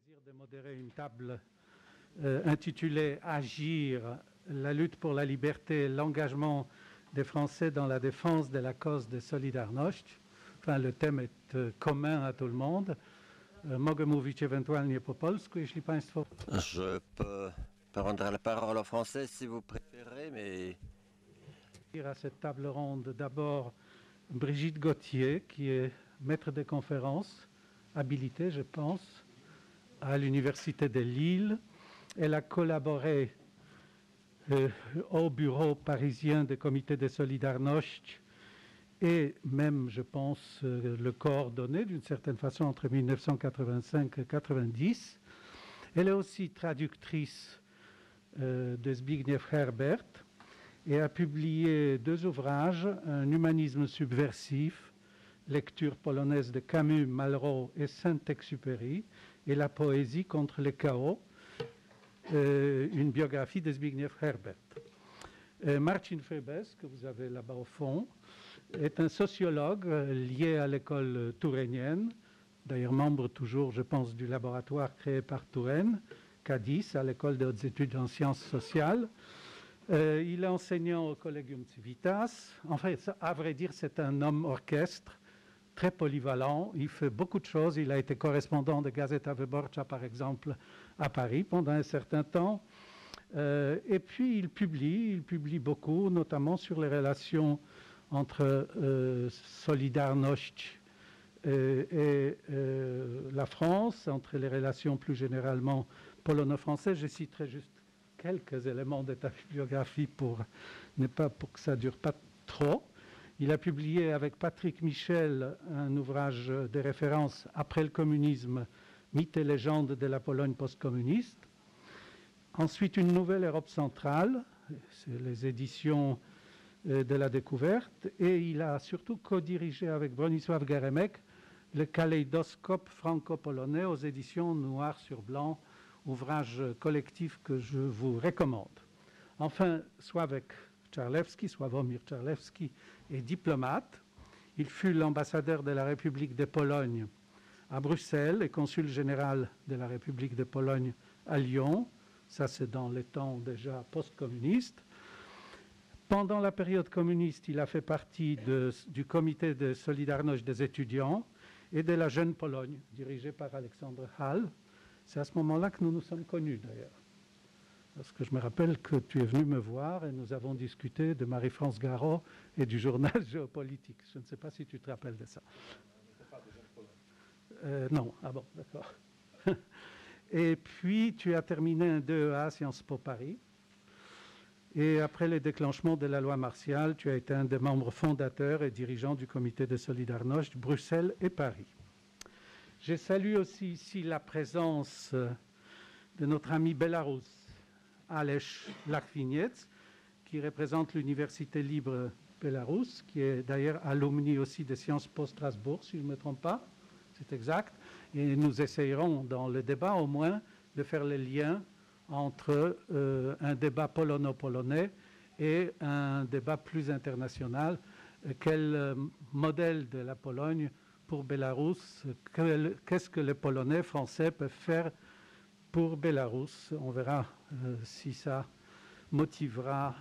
plaisir de modérer une table intitulée Agir, la lutte pour la liberté et l'engagement des Français dans la défense de la cause de Solidarność. Enfin, le thème est commun à tout le monde. Mogę mówić ewentualnie po polsku, jeśli Państwo... Je peux prendre la parole en français si vous préférez, mais... À cette table ronde, d'abord Brigitte Gauthier, qui est maître de conférences, habilitée, je pense, à l'Université de Lille. Elle a collaboré au bureau parisien des comités de Solidarność et même, je pense, le coordonné d'une certaine façon entre 1985 et 1990. Elle est aussi traductrice de Zbigniew Herbert et a publié deux ouvrages, Un humanisme subversif, lecture polonaise de Camus, Malraux et Saint-Exupéry, et La poésie contre le chaos, une biographie de Zbigniew Herbert. Marcin Febes, que vous avez là-bas au fond, est un sociologue lié à l'école tourainienne, d'ailleurs membre toujours, je pense, du laboratoire créé par Touraine, Cadiz, à l'école des hautes études en sciences sociales. Il est enseignant au Collegium Civitas. En fait, à vrai dire, c'est un homme orchestre, très polyvalent. Il fait beaucoup de choses. Il a été correspondant de Gazeta Wyborcza, par exemple, à Paris pendant un certain temps. Et puis, il publie beaucoup, notamment sur les relations entre Solidarność et la France, entre les relations plus généralement polono-françaises. Je citerai juste quelques éléments de ta bibliographie pour que ça ne dure pas trop. Il a publié avec Patrick Michel un ouvrage de référence Après le communisme, mythes et légendes de la Pologne post-communiste. Ensuite, Une nouvelle Europe centrale, c'est les éditions de la découverte. Et il a surtout co-dirigé avec Bronisław Geremek le Kaléidoscope franco-polonais aux éditions Noir sur blanc, ouvrage collectif que je vous recommande. Enfin, Sławek Czarlewski, Sławomir Czarlewski, est diplomate. Il fut l'ambassadeur de la République de Pologne à Bruxelles et consul général de la République de Pologne à Lyon. Ça, c'est dans les temps déjà post-communistes. Pendant la période communiste, il a fait partie du comité de Solidarność des étudiants et de la Jeune Pologne, dirigé par Alexandre Hall. C'est à ce moment-là que nous nous sommes connus, d'ailleurs. Parce que je me rappelle que tu es venu me voir et nous avons discuté de Marie-France Garot et du journal Géopolitique. Je ne sais pas si tu te rappelles de ça. Non, ah bon, d'accord. Et puis, tu as terminé un DEA à Sciences Po Paris. Et après le déclenchement de la loi martiale, tu as été un des membres fondateurs et dirigeants du comité de Solidarność, Bruxelles et Paris. Je salue aussi ici la présence de notre ami Bélarus, Aleš Lachwiniec, qui représente l'Université libre Bélarus, qui est d'ailleurs alumni aussi de Sciences Po Strasbourg, si je ne me trompe pas, c'est exact. Et nous essayerons dans le débat au moins de faire le lien entre un débat polono-polonais et un débat plus international. Quel modèle de la Pologne pour Bélarus? Qu'est-ce que les Polonais français peuvent faire pour Bélarus? On verra si ça motivera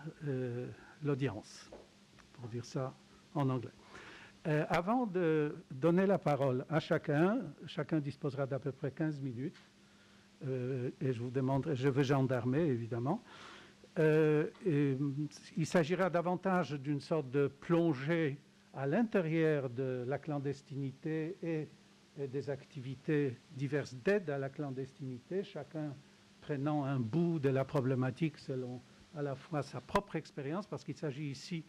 l'audience, pour dire ça en anglais. Avant de donner la parole à chacun disposera d'à peu près 15 minutes. Et je vous demanderai, je vais gendarmer évidemment. Il s'agira davantage d'une sorte de plongée à l'intérieur de la clandestinité et des activités diverses d'aide à la clandestinité, chacun prenant un bout de la problématique selon à la fois sa propre expérience, parce qu'il s'agit ici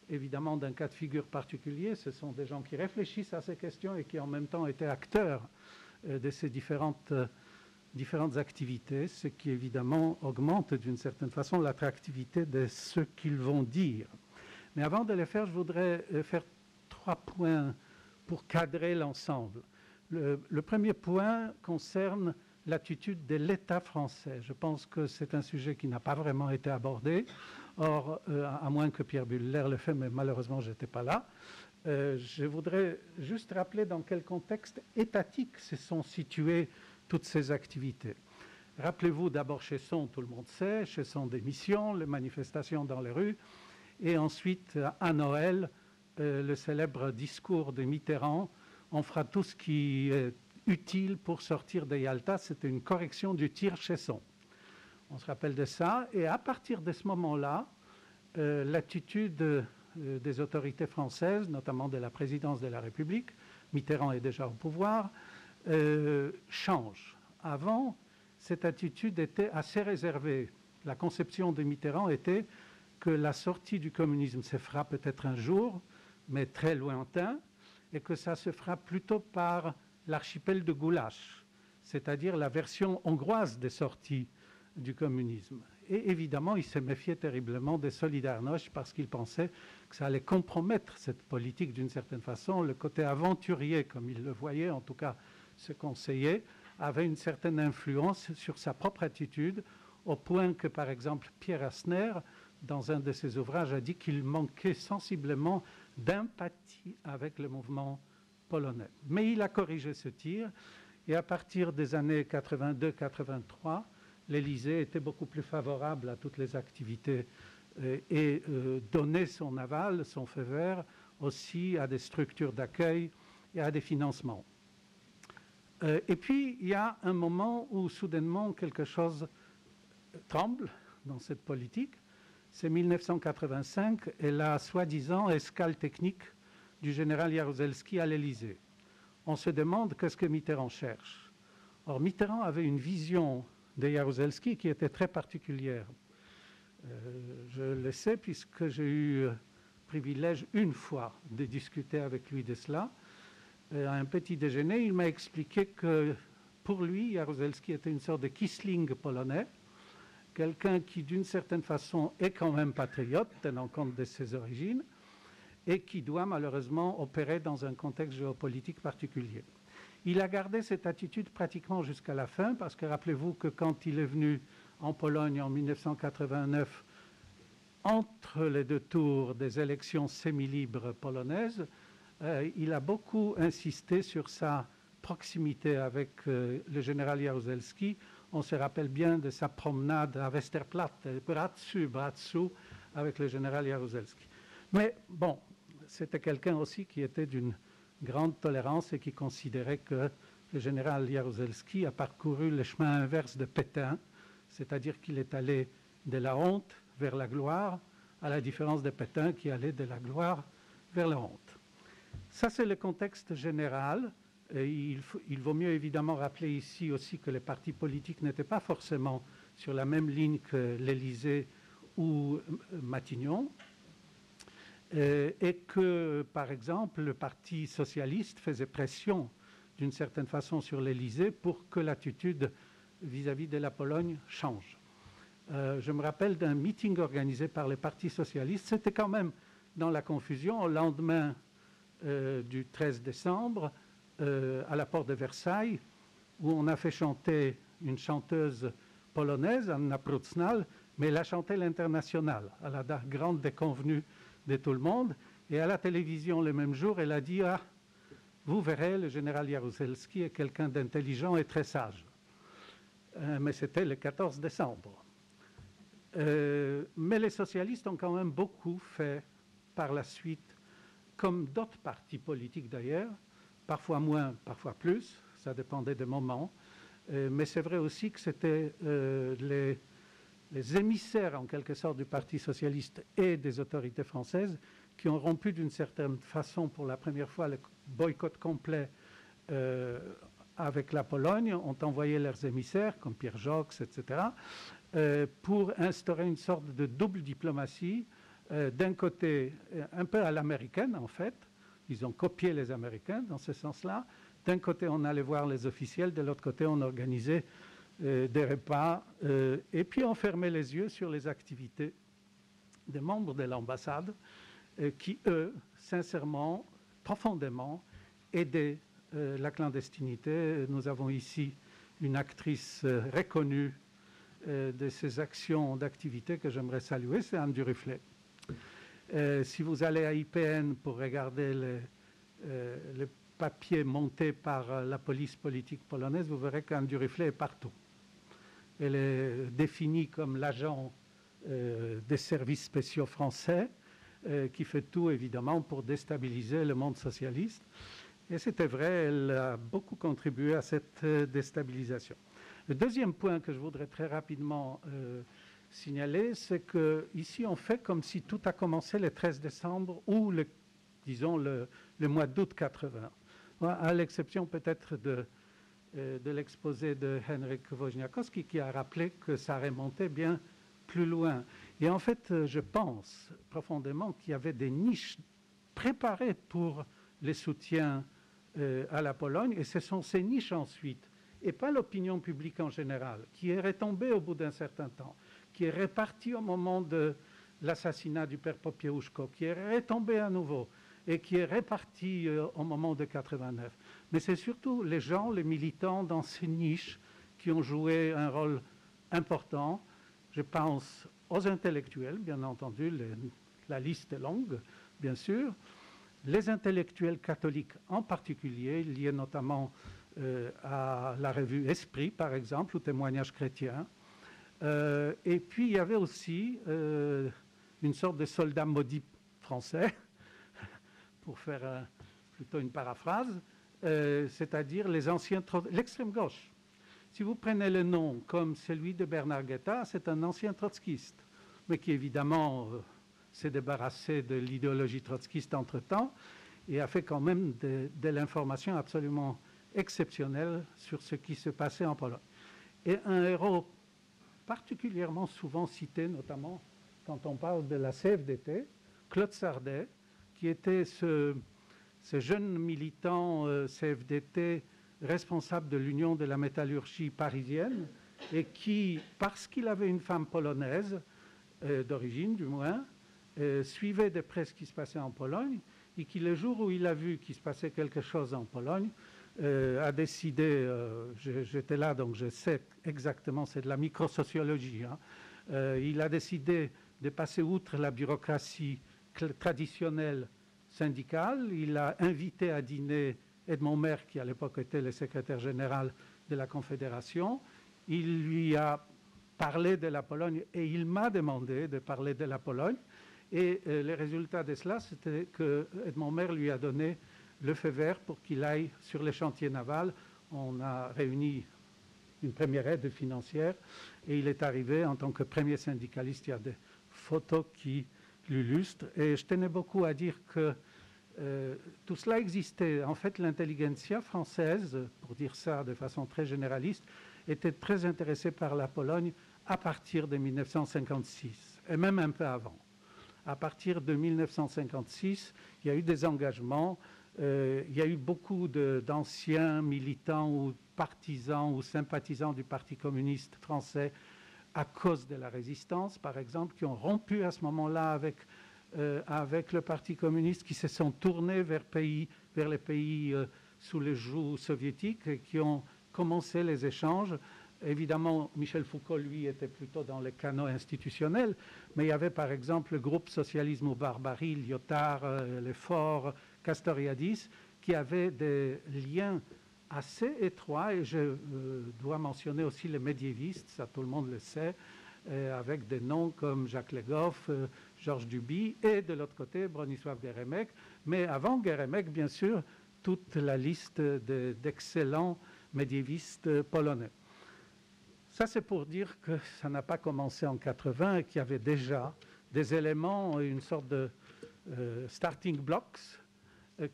évidemment d'un cas de figure particulier. Ce sont des gens qui réfléchissent à ces questions et qui en même temps étaient acteurs de ces différentes activités, ce qui évidemment augmente d'une certaine façon l'attractivité de ce qu'ils vont dire. Mais avant de le faire, je voudrais faire 3 points pour cadrer l'ensemble. Le premier point concerne l'attitude de l'État français. Je pense que c'est un sujet qui n'a pas vraiment été abordé. Or, à moins que Pierre Buller le fait, mais malheureusement, je n'étais pas là. Je voudrais juste rappeler dans quel contexte étatique se sont situées toutes ces activités. Rappelez-vous d'abord Chesson, tout le monde sait, Chesson des missions, les manifestations dans les rues, et ensuite à Noël, le célèbre discours de Mitterrand, on fera tout ce qui est utile pour sortir de Yalta. C'était une correction du tir Chesson. On se rappelle de ça, et à partir de ce moment-là, l'attitude des autorités françaises, notamment de la présidence de la République, Mitterrand est déjà au pouvoir, change. Avant, cette attitude était assez réservée. La conception de Mitterrand était que la sortie du communisme se fera peut-être un jour, mais très lointain, et que ça se fera plutôt par l'archipel de Goulash, c'est-à-dire la version hongroise des sorties du communisme. Et évidemment, il se méfiait terriblement des Solidarność parce qu'il pensait que ça allait compromettre cette politique d'une certaine façon. Le côté aventurier, comme il le voyait, en tout cas ce conseiller, avait une certaine influence sur sa propre attitude, au point que, par exemple, Pierre Asner, dans un de ses ouvrages, a dit qu'il manquait sensiblement d'empathie avec le mouvement polonais. Mais il a corrigé ce tir, et à partir des années 82-83, l'Élysée était beaucoup plus favorable à toutes les activités et donnait son aval, son feu vert, aussi à des structures d'accueil et à des financements. Et puis, il y a un moment où, soudainement, quelque chose tremble dans cette politique. C'est 1985 et la soi-disant escale technique du général Jaruzelski à l'Élysée. On se demande qu'est-ce que Mitterrand cherche. Or, Mitterrand avait une vision de Jaruzelski qui était très particulière. Je le sais puisque j'ai eu le privilège une fois de discuter avec lui de cela. À un petit déjeuner, il m'a expliqué que pour lui, Jaruzelski était une sorte de Quisling polonais, quelqu'un qui d'une certaine façon est quand même patriote, tenant compte de ses origines, et qui doit malheureusement opérer dans un contexte géopolitique particulier. Il a gardé cette attitude pratiquement jusqu'à la fin, parce que rappelez-vous que quand il est venu en Pologne en 1989, entre les deux tours des élections semi-libres polonaises, il a beaucoup insisté sur sa proximité avec le général Jaruzelski. On se rappelle bien de sa promenade à Westerplatte, bras-dessus, avec le général Jaruzelski. Mais bon, c'était quelqu'un aussi qui était d'une grande tolérance et qui considérait que le général Jaruzelski a parcouru le chemin inverse de Pétain, c'est-à-dire qu'il est allé de la honte vers la gloire, à la différence de Pétain qui allait de la gloire vers la honte. Ça, c'est le contexte général. Et il vaut mieux évidemment rappeler ici aussi que les partis politiques n'étaient pas forcément sur la même ligne que l'Élysée ou Matignon. Et que, par exemple, le Parti socialiste faisait pression d'une certaine façon sur l'Élysée pour que l'attitude vis-à-vis de la Pologne change. Je me rappelle d'un meeting organisé par les partis socialistes. C'était quand même dans la confusion au lendemain du 13 décembre à la porte de Versailles, où on a fait chanter une chanteuse polonaise, Anna Prucnal, mais elle a chanté l'Internationale à la grande déconvenue de tout le monde. Et à la télévision le même jour, elle a dit « Ah, vous verrez, le général Jaruzelski est quelqu'un d'intelligent et très sage. » Mais c'était le 14 décembre. Mais les socialistes ont quand même beaucoup fait par la suite, comme d'autres partis politiques d'ailleurs, parfois moins, parfois plus, ça dépendait des moments. Mais c'est vrai aussi que c'était les émissaires, en quelque sorte, du Parti socialiste et des autorités françaises qui ont rompu d'une certaine façon, pour la première fois, le boycott complet avec la Pologne, ont envoyé leurs émissaires, comme Pierre Jox, etc., pour instaurer une sorte de double diplomatie, d'un côté, un peu à l'américaine, en fait. Ils ont copié les Américains dans ce sens-là. D'un côté, on allait voir les officiels, de l'autre côté, on organisait des repas, et puis on fermait les yeux sur les activités des membres de l'ambassade qui, eux, sincèrement, profondément, aidaient la clandestinité. Nous avons ici une actrice reconnue de ces actions d'activité que j'aimerais saluer, c'est Anne Duruflet. Si vous allez à IPN pour regarder les papiers montés par la police politique polonaise, vous verrez qu'Anne Duruflé est partout. Elle est définie comme l'agent des services spéciaux français qui fait tout, évidemment, pour déstabiliser le monde socialiste. Et c'était vrai, elle a beaucoup contribué à cette déstabilisation. Le deuxième point que je voudrais très rapidement signaler, c'est qu'ici, on fait comme si tout a commencé le 13 décembre ou, disons, le mois d'août 80, à l'exception peut-être de l'exposé de Henryk Woźniakowski qui a rappelé que ça remontait bien plus loin. Et en fait, je pense profondément qu'il y avait des niches préparées pour les soutiens à la Pologne, et ce sont ces niches ensuite, et pas l'opinion publique en général, qui est retombée au bout d'un certain temps, qui est répartie au moment de l'assassinat du père Popiełuszko, qui est retombée à nouveau, et qui est répartie au moment de 89. Mais c'est surtout les gens, les militants dans ces niches qui ont joué un rôle important. Je pense aux intellectuels, bien entendu, la liste est longue, bien sûr, les intellectuels catholiques en particulier, liés notamment à la revue Esprit, par exemple, ou Témoignages chrétiens. Et puis, il y avait aussi une sorte de soldat maudit français, pour faire plutôt une paraphrase, c'est-à-dire l'extrême gauche. Si vous prenez le nom comme celui de Bernard Guetta, c'est un ancien trotskiste, mais qui évidemment s'est débarrassé de l'idéologie trotskiste entre-temps et a fait quand même de l'information absolument exceptionnelle sur ce qui se passait en Pologne. Et un héros particulièrement souvent cité, notamment quand on parle de la CFDT, Claude Sardet, qui était ce jeune militant CFDT responsable de l'Union de la métallurgie parisienne et qui, parce qu'il avait une femme polonaise, d'origine du moins, suivait de près ce qui se passait en Pologne et qui, le jour où il a vu qu'il se passait quelque chose en Pologne, a décidé, j'étais là donc je sais exactement, c'est de la microsociologie, hein, il a décidé de passer outre la bureaucratie traditionnelle syndicale. Il a invité à dîner Edmond Merck, qui à l'époque était le secrétaire général de la Confédération. Il lui a parlé de la Pologne et il m'a demandé de parler de la Pologne. Et le résultat de cela, c'était que Edmond Merck lui a donné le feu vert pour qu'il aille sur les chantiers navals. On a réuni une première aide financière et il est arrivé en tant que premier syndicaliste. Il y a des photos qui l'illustrent. Et je tenais beaucoup à dire que tout cela existait. En fait, l'intelligentsia française, pour dire ça de façon très généraliste, était très intéressée par la Pologne à partir de 1956, et même un peu avant. À partir de 1956, il y a eu des engagements, il y a eu beaucoup d'anciens militants ou partisans ou sympathisants du Parti communiste français à cause de la résistance, par exemple, qui ont rompu à ce moment-là avec le Parti communiste, qui se sont tournés vers les pays sous le joug soviétique et qui ont commencé les échanges. Évidemment, Michel Foucault, lui, était plutôt dans les canaux institutionnels, mais il y avait par exemple le groupe Socialisme ou Barbarie, Lyotard, Lefort, Castoriadis, qui avaient des liens assez étroits, et je dois mentionner aussi les médiévistes, ça tout le monde le sait, avec des noms comme Jacques Legoff, Georges Duby, et de l'autre côté, Bronisław Geremek, mais avant Geremek, bien sûr, toute la liste d'excellents médiévistes polonais. Ça, c'est pour dire que ça n'a pas commencé en 80 et qu'il y avait déjà des éléments, une sorte de starting blocks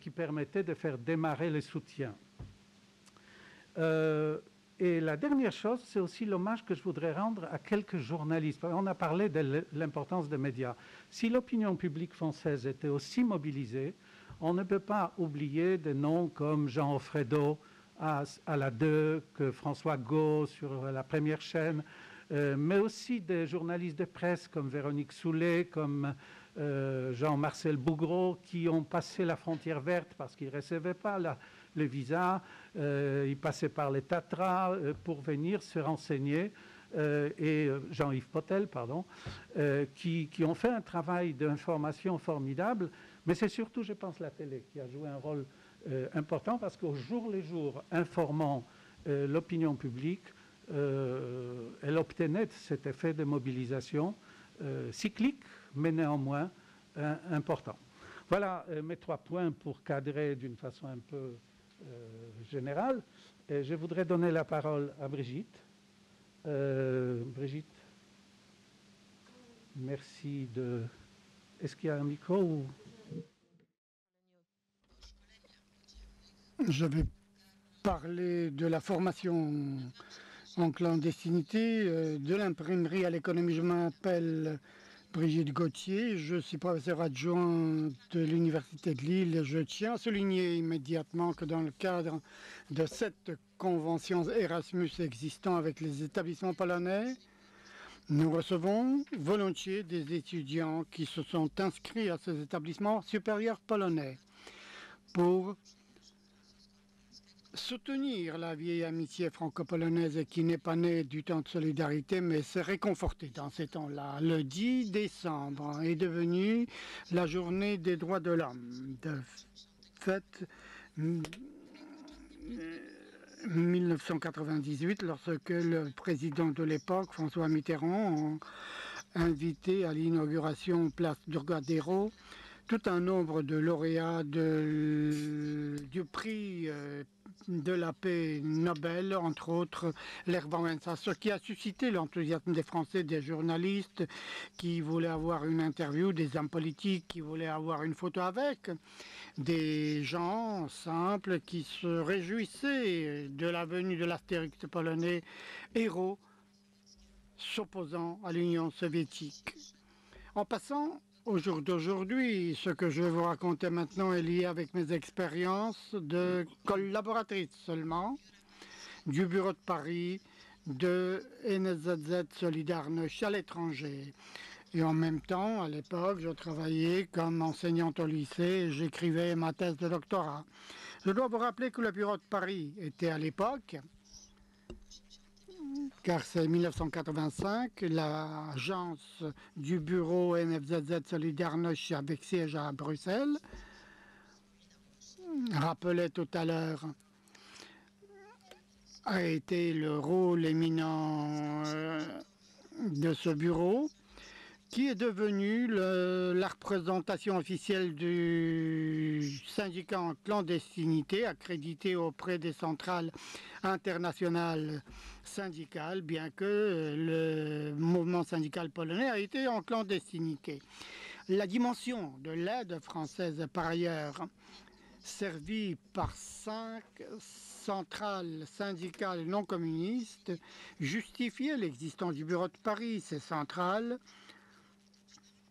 qui permettaient de faire démarrer les soutiens. Et la dernière chose, c'est aussi l'hommage que je voudrais rendre à quelques journalistes. On a parlé de l'importance des médias. Si l'opinion publique française était aussi mobilisée, on ne peut pas oublier des noms comme Jean Offredo à la 2, que François Gault sur la première chaîne, mais aussi des journalistes de presse comme Véronique Soulet, comme Jean-Marcel Bougreau, qui ont passé la frontière verte parce qu'ils ne recevaient pas le visa. Ils passaient par les Tatras pour venir se renseigner. Et Jean-Yves Potel, pardon, qui ont fait un travail d'information formidable. Mais c'est surtout, je pense, la télé qui a joué un rôle important parce qu'au jour le jour, informant l'opinion publique, elle obtenait cet effet de mobilisation cyclique, mais néanmoins important. Voilà mes 3 points pour cadrer d'une façon un peu générale. Et je voudrais donner la parole à Brigitte. Brigitte, merci de... Est-ce qu'il y a un micro ou... Je vais parler de la formation en clandestinité, de l'imprimerie à l'économie. Je m'appelle Brigitte Gauthier, je suis professeur adjoint de l'Université de Lille. Je tiens à souligner immédiatement que dans le cadre de cette convention Erasmus existant avec les établissements polonais, nous recevons volontiers des étudiants qui se sont inscrits à ces établissements supérieurs polonais pour soutenir la vieille amitié franco-polonaise qui n'est pas née du temps de solidarité, mais s'est réconfortée dans ces temps-là. Le 10 décembre est devenu la journée des droits de l'homme. De fait, 1998, lorsque le président de l'époque, François Mitterrand, a invité à l'inauguration place Durgadero tout un nombre de lauréats du prix de la paix Nobel, entre autres Lech Wałęsa, ce qui a suscité l'enthousiasme des Français, des journalistes qui voulaient avoir une interview, des hommes politiques qui voulaient avoir une photo avec, des gens simples qui se réjouissaient de la venue de l'astérix polonais, héros s'opposant à l'Union soviétique. En passant au jour d'aujourd'hui, ce que je vais vous raconter maintenant est lié avec mes expériences de collaboratrice seulement du bureau de Paris de NSZZ Solidarność à l'étranger. Et en même temps, à l'époque, je travaillais comme enseignante au lycée et j'écrivais ma thèse de doctorat. Je dois vous rappeler que le bureau de Paris était à l'époque, car c'est 1985, l'agence du bureau NFZZ Solidarność avec siège à Bruxelles, rappelait tout à l'heure, a été le rôle éminent de ce bureau, qui est devenu la représentation officielle du syndicat en clandestinité, accrédité auprès des centrales internationales syndicales, bien que le mouvement syndical polonais a été en clandestinité. La dimension de l'aide française, par ailleurs, servie par 5 centrales syndicales non communistes, justifiait l'existence du bureau de Paris. Ces centrales,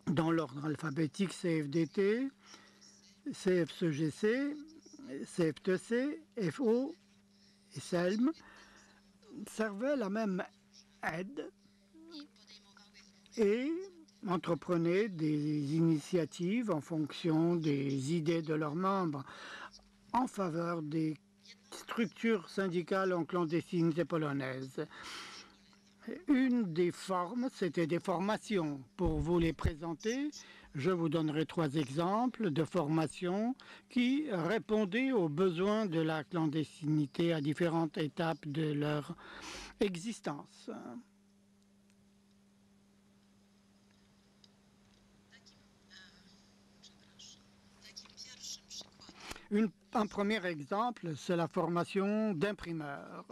dans l'ordre alphabétique, CFDT, CFCGC, CFTC, FO et SELM, servaient la même aide et entreprenaient des initiatives en fonction des idées de leurs membres en faveur des structures syndicales en clandestinité polonaise. Une des formes, c'était des formations. Pour vous les présenter, je vous donnerai 3 exemples de formations qui répondaient aux besoins de la clandestinité à différentes étapes de leur existence. Un premier exemple, c'est la formation d'imprimeurs,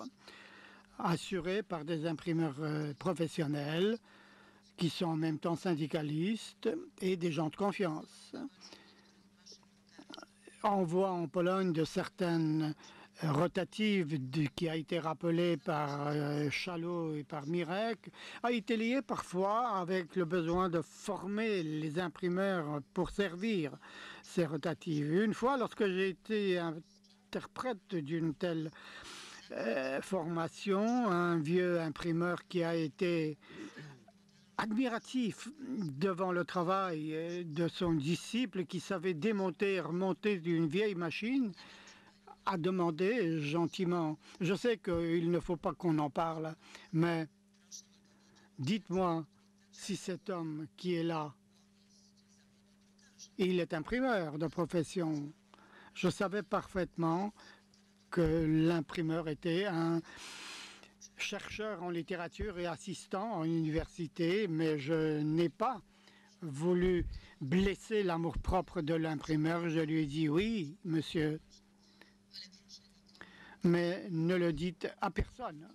assurée par des imprimeurs professionnels qui sont en même temps syndicalistes et des gens de confiance. On voit en Pologne de certaines rotatives qui a été rappelée par Chalot et par Mirek, a été liée parfois avec le besoin de former les imprimeurs pour servir ces rotatives. Une fois, lorsque j'ai été interprète d'une telle formation, un vieux imprimeur qui a été admiratif devant le travail de son disciple qui savait démonter et remonter d'une vieille machine, a demandé gentiment, je sais qu'il ne faut pas qu'on en parle, mais dites-moi si cet homme qui est là, il est imprimeur de profession. Je savais parfaitement que l'imprimeur était un chercheur en littérature et assistant en université, mais je n'ai pas voulu blesser l'amour-propre de l'imprimeur. Je lui ai dit oui, monsieur, mais ne le dites à personne.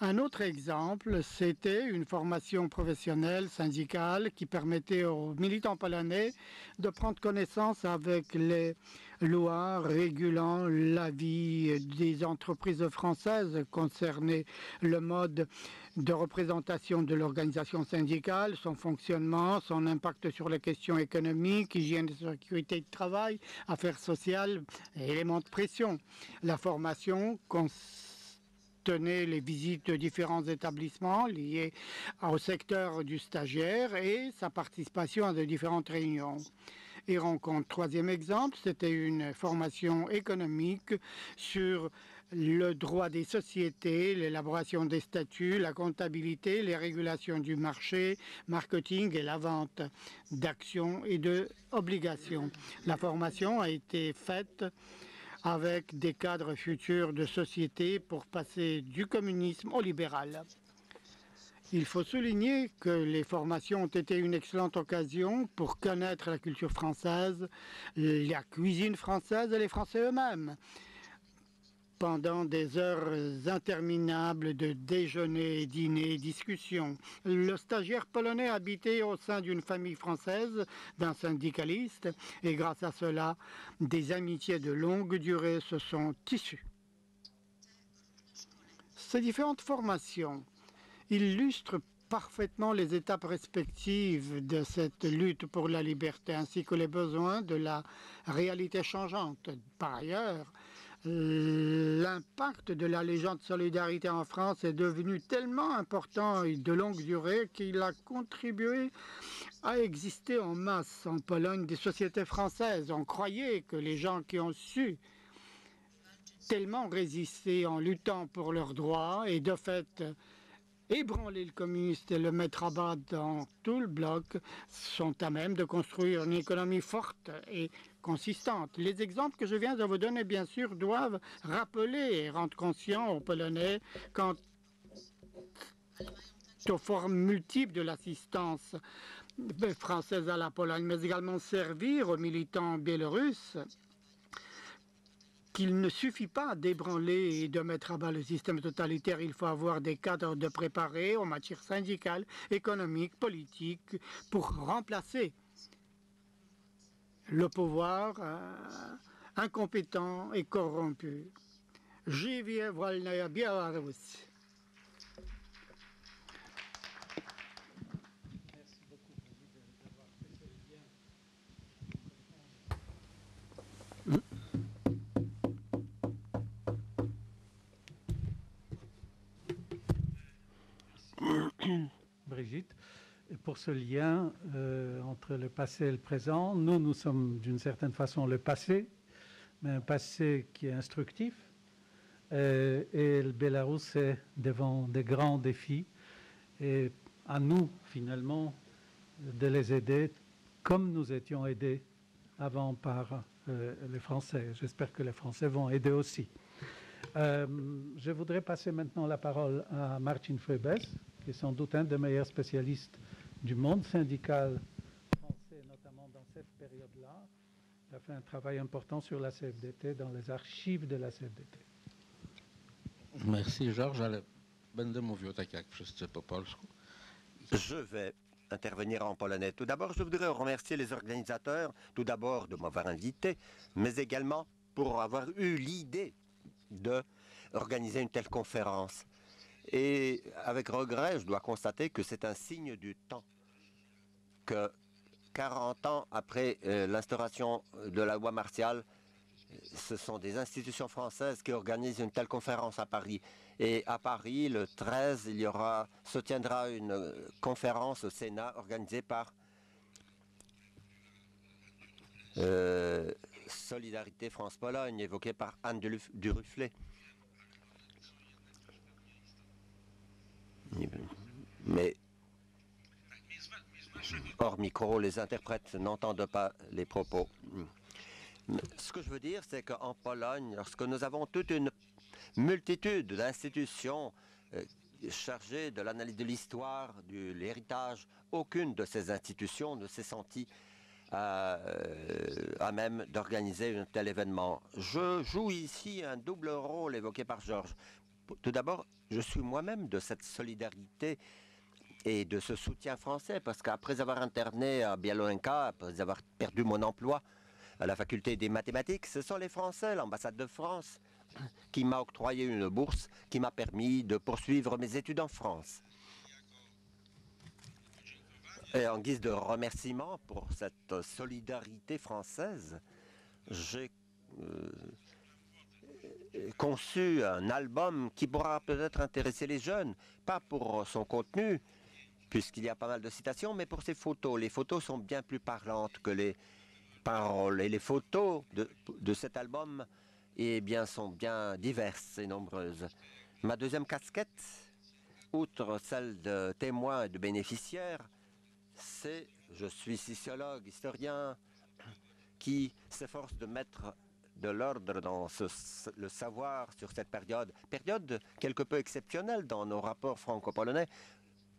Un autre exemple, c'était une formation professionnelle syndicale qui permettait aux militants polonais de prendre connaissance avec les lois régulant la vie des entreprises françaises concernant le mode de représentation de l'organisation syndicale, son fonctionnement, son impact sur les questions économiques, hygiène et sécurité de travail, affaires sociales et éléments de pression. La formation tenait les visites de différents établissements liés au secteur du stagiaire et sa participation à de différentes réunions et rencontres. Troisième exemple, c'était une formation économique sur le droit des sociétés, l'élaboration des statuts, la comptabilité, les régulations du marché, marketing et la vente d'actions et d'obligations. La formation a été faite avec des cadres futurs de société pour passer du communisme au libéral. Il faut souligner que les formations ont été une excellente occasion pour connaître la culture française, la cuisine française et les Français eux-mêmes. Pendant des heures interminables de déjeuner, dîner, discussions, le stagiaire polonais habitait au sein d'une famille française, d'un syndicaliste, et grâce à cela, des amitiés de longue durée se sont tissues. Ces différentes formations illustrent parfaitement les étapes respectives de cette lutte pour la liberté, ainsi que les besoins de la réalité changeante. Par ailleurs, l'impact de la Légion de solidarité en France est devenu tellement important et de longue durée qu'il a contribué à exister en masse en Pologne des sociétés françaises. On croyait que les gens qui ont su tellement résister en luttant pour leurs droits et de fait ébranler le communiste et le mettre à bas dans tout le bloc sont à même de construire une économie forte et consistante. Les exemples que je viens de vous donner, bien sûr, doivent rappeler et rendre conscient aux Polonais quant aux formes multiples de l'assistance française à la Pologne, mais également servir aux militants biélorusses qu'il ne suffit pas d'ébranler et de mettre à bas le système totalitaire. Il faut avoir des cadres de préparés en matière syndicale, économique, politique, pour remplacer le pouvoir incompétent et corrompu. Żyje wolna Białoruś. Brigitte, et pour ce lien entre le passé et le présent, nous sommes d'une certaine façon le passé, mais un passé qui est instructif. Et le Bélarus est devant des grands défis. Et à nous, finalement, de les aider comme nous étions aidés avant par les Français. J'espère que les Français vont aider aussi. Je voudrais passer maintenant la parole à Martin Phoebes, qui est sans doute un des meilleurs spécialistes du monde syndical français, notamment dans cette période-là. Il a fait un travail important sur la CFDT, dans les archives de la CFDT. Merci, Georges, ale będę mówił tak jak wszyscy po polsku. Je vais intervenir en polonais. Tout d'abord, je voudrais remercier les organisateurs, tout d'abord de m'avoir invité, mais également pour avoir eu l'idée d'organiser une telle conférence. Et avec regret, je dois constater que c'est un signe du temps, que 40 ans après l'instauration de la loi martiale, ce sont des institutions françaises qui organisent une telle conférence à Paris. Et à Paris, le 13, se tiendra une conférence au Sénat organisée par Solidarité France-Pologne, évoquée par Anne Duruflé. Mais hors micro, les interprètes n'entendent pas les propos. Ce que je veux dire, c'est qu'en Pologne, lorsque nous avons toute une multitude d'institutions chargées de l'analyse de l'histoire, de l'héritage, aucune de ces institutions ne s'est sentie à même d'organiser un tel événement. Je joue ici un double rôle évoqué par Georges. Tout d'abord, je suis moi-même de cette solidarité et de ce soutien français, parce qu'après avoir interné à Białęka, après avoir perdu mon emploi à la faculté des mathématiques, ce sont les Français, l'ambassade de France, qui m'a octroyé une bourse qui m'a permis de poursuivre mes études en France. Et en guise de remerciement pour cette solidarité française, j'ai conçu un album qui pourra peut-être intéresser les jeunes, pas pour son contenu, puisqu'il y a pas mal de citations, mais pour ses photos. Les photos sont bien plus parlantes que les paroles. Et les photos de cet album sont bien diverses et nombreuses. Ma deuxième casquette, outre celle de témoin et de bénéficiaire, c'est je suis sociologue, historien, qui s'efforce de mettre de l'ordre dans le savoir sur cette période quelque peu exceptionnelle dans nos rapports franco-polonais,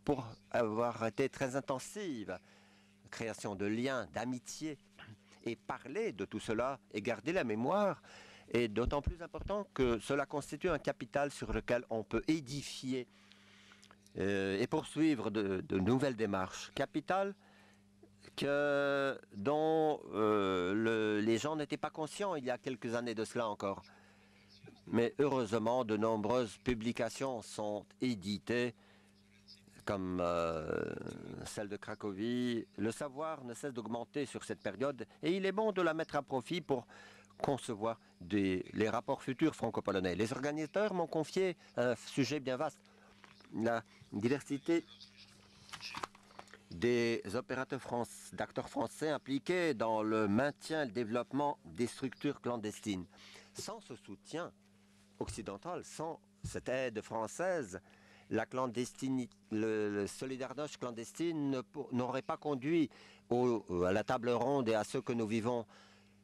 pour avoir été très intensive, création de liens, d'amitié, et parler de tout cela et garder la mémoire est d'autant plus important que cela constitue un capital sur lequel on peut édifier et poursuivre de nouvelles démarches. Capital dont les gens n'étaient pas conscients il y a quelques années de cela encore. Mais heureusement, de nombreuses publications sont éditées, comme celle de Cracovie. Le savoir ne cesse d'augmenter sur cette période et il est bon de la mettre à profit pour concevoir les rapports futurs franco-polonais. Les organisateurs m'ont confié un sujet bien vaste, la diversité des opérateurs d'acteurs français impliqués dans le maintien et le développement des structures clandestines. Sans ce soutien occidental, sans cette aide française, la clandestinité, le Solidarność clandestine n'aurait pas conduit à la table ronde et à ce que nous vivons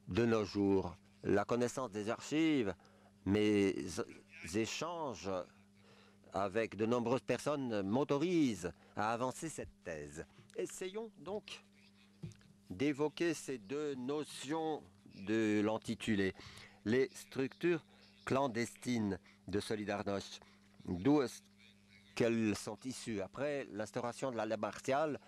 de nos jours. La connaissance des archives, mes échanges avec de nombreuses personnes m'autorisent à avancer cette thèse. Essayons donc d'évoquer ces deux notions de l'intitulé. Les structures clandestines de Solidarność, d'où est-ce qu'elles sont issues? Après l'instauration de la loi martiale,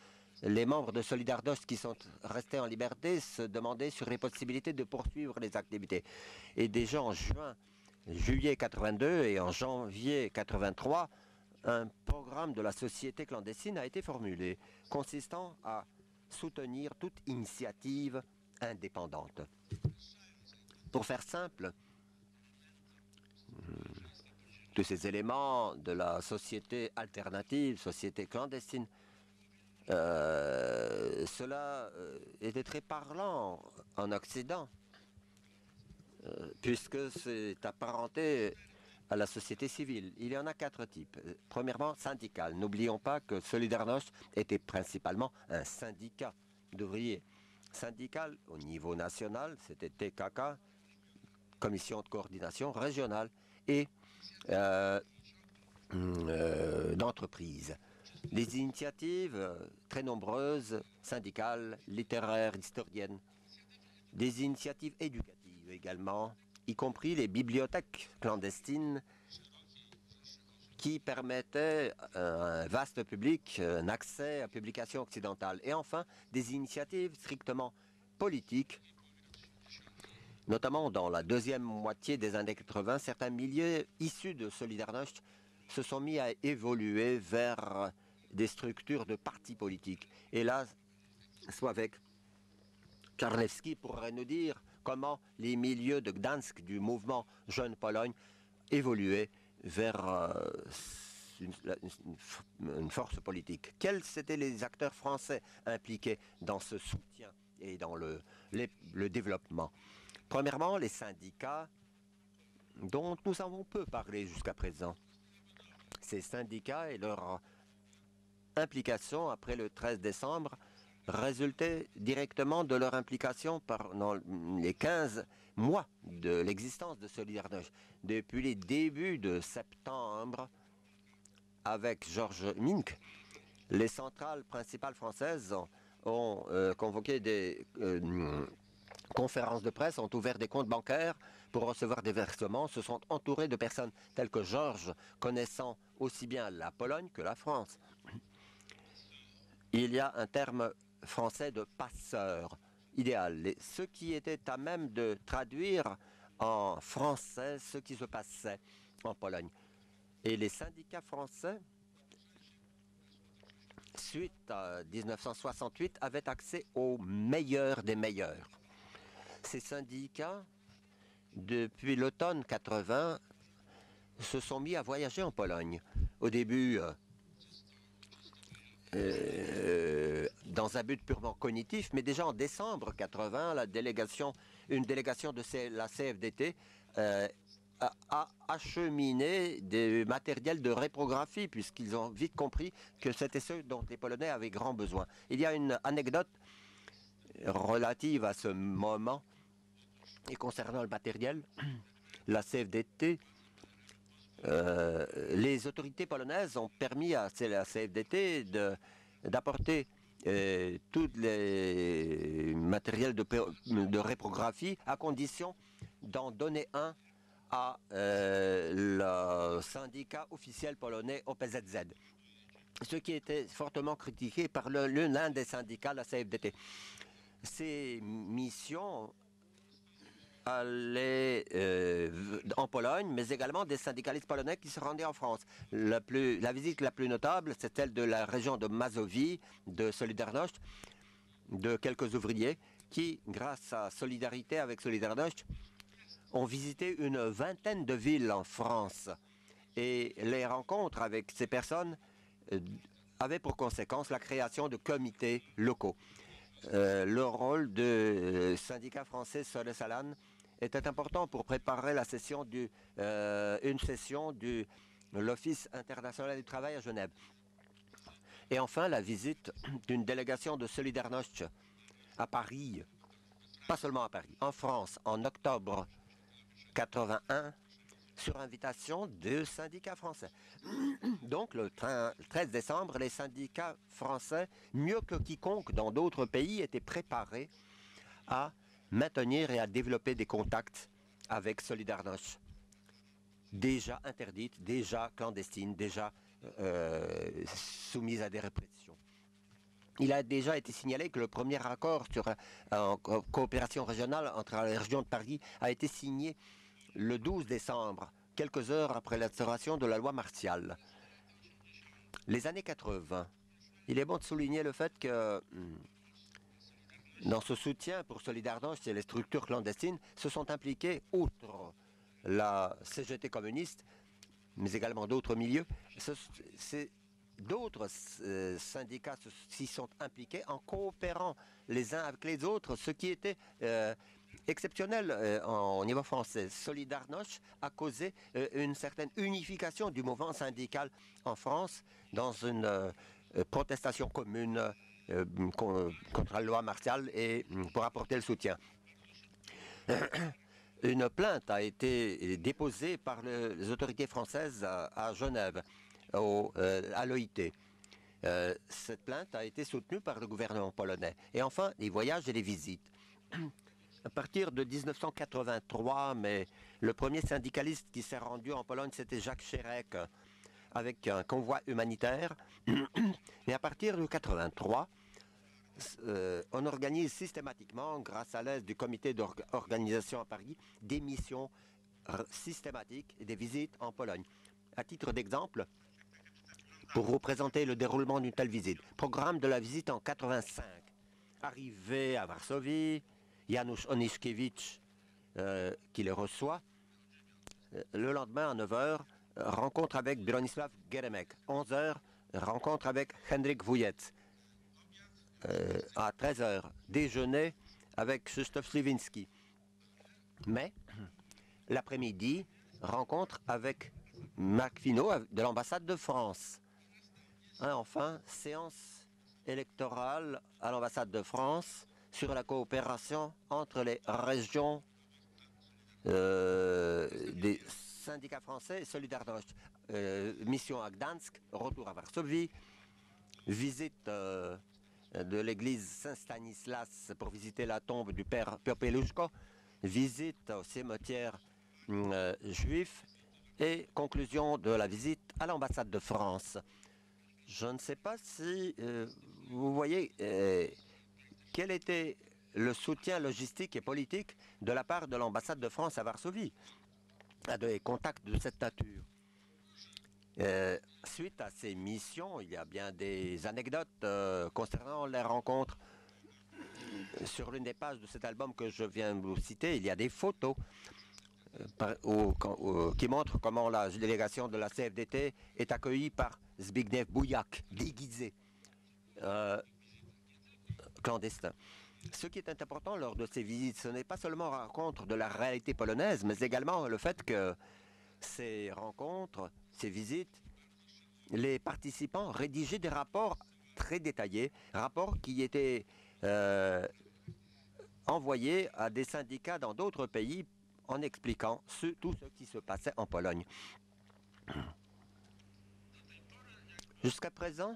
les membres de Solidarność qui sont restés en liberté se demandaient sur les possibilités de poursuivre les activités. Et déjà en juillet 82 et en janvier 83, un programme de la société clandestine a été formulé, consistant à soutenir toute initiative indépendante. Pour faire simple, tous ces éléments de la société alternative, société clandestine, cela était très parlant en Occident, puisque c'est apparenté à la société civile. Il y en a 4 types. Premièrement, syndical. N'oublions pas que Solidarność était principalement un syndicat d'ouvriers. Syndical au niveau national, c'était TKK, commission de coordination régionale, et d'entreprise. Les initiatives très nombreuses, syndicales, littéraires, historiennes, des initiatives éducatives également, y compris les bibliothèques clandestines qui permettaient à un vaste public un accès à publications occidentales. Et enfin, des initiatives strictement politiques, notamment dans la deuxième moitié des années 80, certains milieux issus de Solidarność se sont mis à évoluer vers des structures de partis politiques. Et là, Sławek Czarnecki pourrait nous dire comment les milieux de Gdansk du mouvement Jeune Pologne évoluaient vers une force politique. Quels étaient les acteurs français impliqués dans ce soutien et dans le développement? Premièrement, les syndicats dont nous avons peu parlé jusqu'à présent. Ces syndicats et leur implication après le 13 décembre résulté directement de leur implication pendant les 15 mois de l'existence de Solidarność. Depuis les débuts de septembre, avec Georges Mink, les centrales principales françaises ont convoqué des conférences de presse, ont ouvert des comptes bancaires pour recevoir des versements, se sont entourés de personnes telles que Georges, connaissant aussi bien la Pologne que la France. Il y a un terme français de passeur idéal. Ceux qui étaient à même de traduire en français ce qui se passait en Pologne. Et les syndicats français, suite à 1968, avaient accès aux meilleurs des meilleurs. Ces syndicats, depuis l'automne 80, se sont mis à voyager en Pologne. Au début, dans un but purement cognitif, mais déjà en décembre 80, une délégation de la CFDT a acheminé des matériels de réprographie, puisqu'ils ont vite compris que c'était ce dont les Polonais avaient grand besoin. Il y a une anecdote relative à ce moment, et concernant le matériel, la CFDT, les autorités polonaises ont permis à la CFDT d'apporter tous les matériels de réprographie à condition d'en donner un à le syndicat officiel polonais OPZZ, ce qui était fortement critiqué par l'un des syndicats, la CFDT. Ces missions allaient en Pologne, mais également des syndicalistes polonais qui se rendaient en France. La visite la plus notable, c'est celle de la région de Mazovie, de Solidarność, de quelques ouvriers qui, grâce à solidarité avec Solidarność, ont visité une vingtaine de villes en France. Et les rencontres avec ces personnes avaient pour conséquence la création de comités locaux. Le rôle du syndicat français Solesalan était important pour préparer une session de l'Office international du travail à Genève. Et enfin, la visite d'une délégation de Solidarność à Paris, pas seulement à Paris, en France, en octobre 81, sur invitation des syndicats français. Donc, le 13 décembre, les syndicats français, mieux que quiconque dans d'autres pays, étaient préparés à maintenir et à développer des contacts avec Solidarność, déjà interdite, déjà clandestine, déjà soumise à des répressions. Il a déjà été signalé que le premier accord sur coopération régionale entre la région de Paris a été signé le 12 décembre, quelques heures après l'instauration de la loi martiale. Les années 80, il est bon de souligner le fait que dans ce soutien pour Solidarność et les structures clandestines se sont impliquées, outre la CGT communiste, mais également d'autres milieux, d'autres syndicats s'y sont impliqués en coopérant les uns avec les autres, ce qui était exceptionnel au niveau français. Solidarność a causé une certaine unification du mouvement syndical en France dans une protestation commune contre la loi martiale et pour apporter le soutien. Une plainte a été déposée par les autorités françaises à Genève, à l'OIT. Cette plainte a été soutenue par le gouvernement polonais. Et enfin, les voyages et les visites. À partir de 1983, mais le premier syndicaliste qui s'est rendu en Pologne, c'était Jacques Chirac, avec un convoi humanitaire. Et à partir de 1983, on organise systématiquement, grâce à l'aide du comité d'organisation à Paris, des missions systématiques et des visites en Pologne. À titre d'exemple, pour vous présenter le déroulement d'une telle visite, programme de la visite en 1985. Arrivé à Varsovie, Janusz Oniszkiewicz qui le reçoit. Le lendemain à 9h, rencontre avec Bronisław Geremek. 11h, rencontre avec Henryk Wujec. À 13h, déjeuner avec Krzysztof Sliwinski. Mais, l'après-midi, rencontre avec Marc Finot de l'ambassade de France. Enfin, séance électorale à l'ambassade de France sur la coopération entre les régions des syndicats français et Solidarność. Mission à Gdansk, retour à Varsovie, visite de l'église Saint-Stanislas pour visiter la tombe du père Popelushko, visite au cimetière juif et conclusion de la visite à l'ambassade de France. Je ne sais pas si vous voyez quel était le soutien logistique et politique de la part de l'ambassade de France à Varsovie, à des contacts de cette nature. Suite à ces missions, il y a bien des anecdotes concernant les rencontres. Sur l'une des pages de cet album que je viens de vous citer, il y a des photos qui montrent comment la délégation de la CFDT est accueillie par Zbigniew Bujak, déguisé, clandestin. Ce qui est important lors de ces visites, ce n'est pas seulement la rencontre de la réalité polonaise, mais également le fait que ces rencontres, ces visites, les participants rédigeaient des rapports très détaillés, rapports qui étaient envoyés à des syndicats dans d'autres pays en expliquant tout ce qui se passait en Pologne. Jusqu'à présent,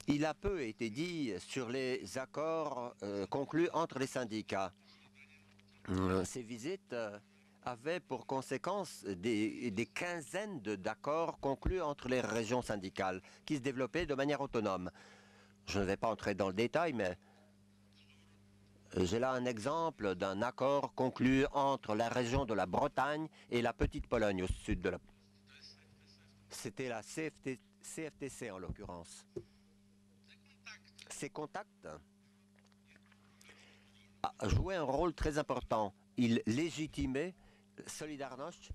il a peu été dit sur les accords conclus entre les syndicats. Ces visites avaient pour conséquence des quinzaines d'accords conclus entre les régions syndicales qui se développaient de manière autonome. Je ne vais pas entrer dans le détail, mais j'ai là un exemple d'un accord conclu entre la région de la Bretagne et la Petite Pologne au sud de la... C'était la CFTC en l'occurrence. Ces contacts jouaient un rôle très important. Ils légitimaient Solidarność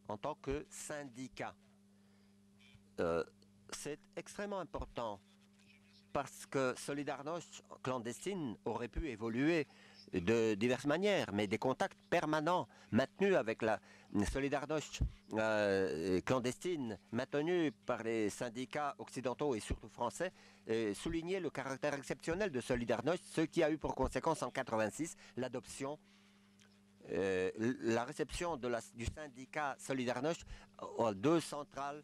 en tant que syndicat. C'est extrêmement important parce que Solidarność clandestine aurait pu évoluer de diverses manières, mais des contacts permanents maintenus avec la Solidarność clandestine, maintenus par les syndicats occidentaux et surtout français, soulignaient le caractère exceptionnel de Solidarność, ce qui a eu pour conséquence en 1986 l'adoption, la réception du syndicat Solidarność aux deux centrales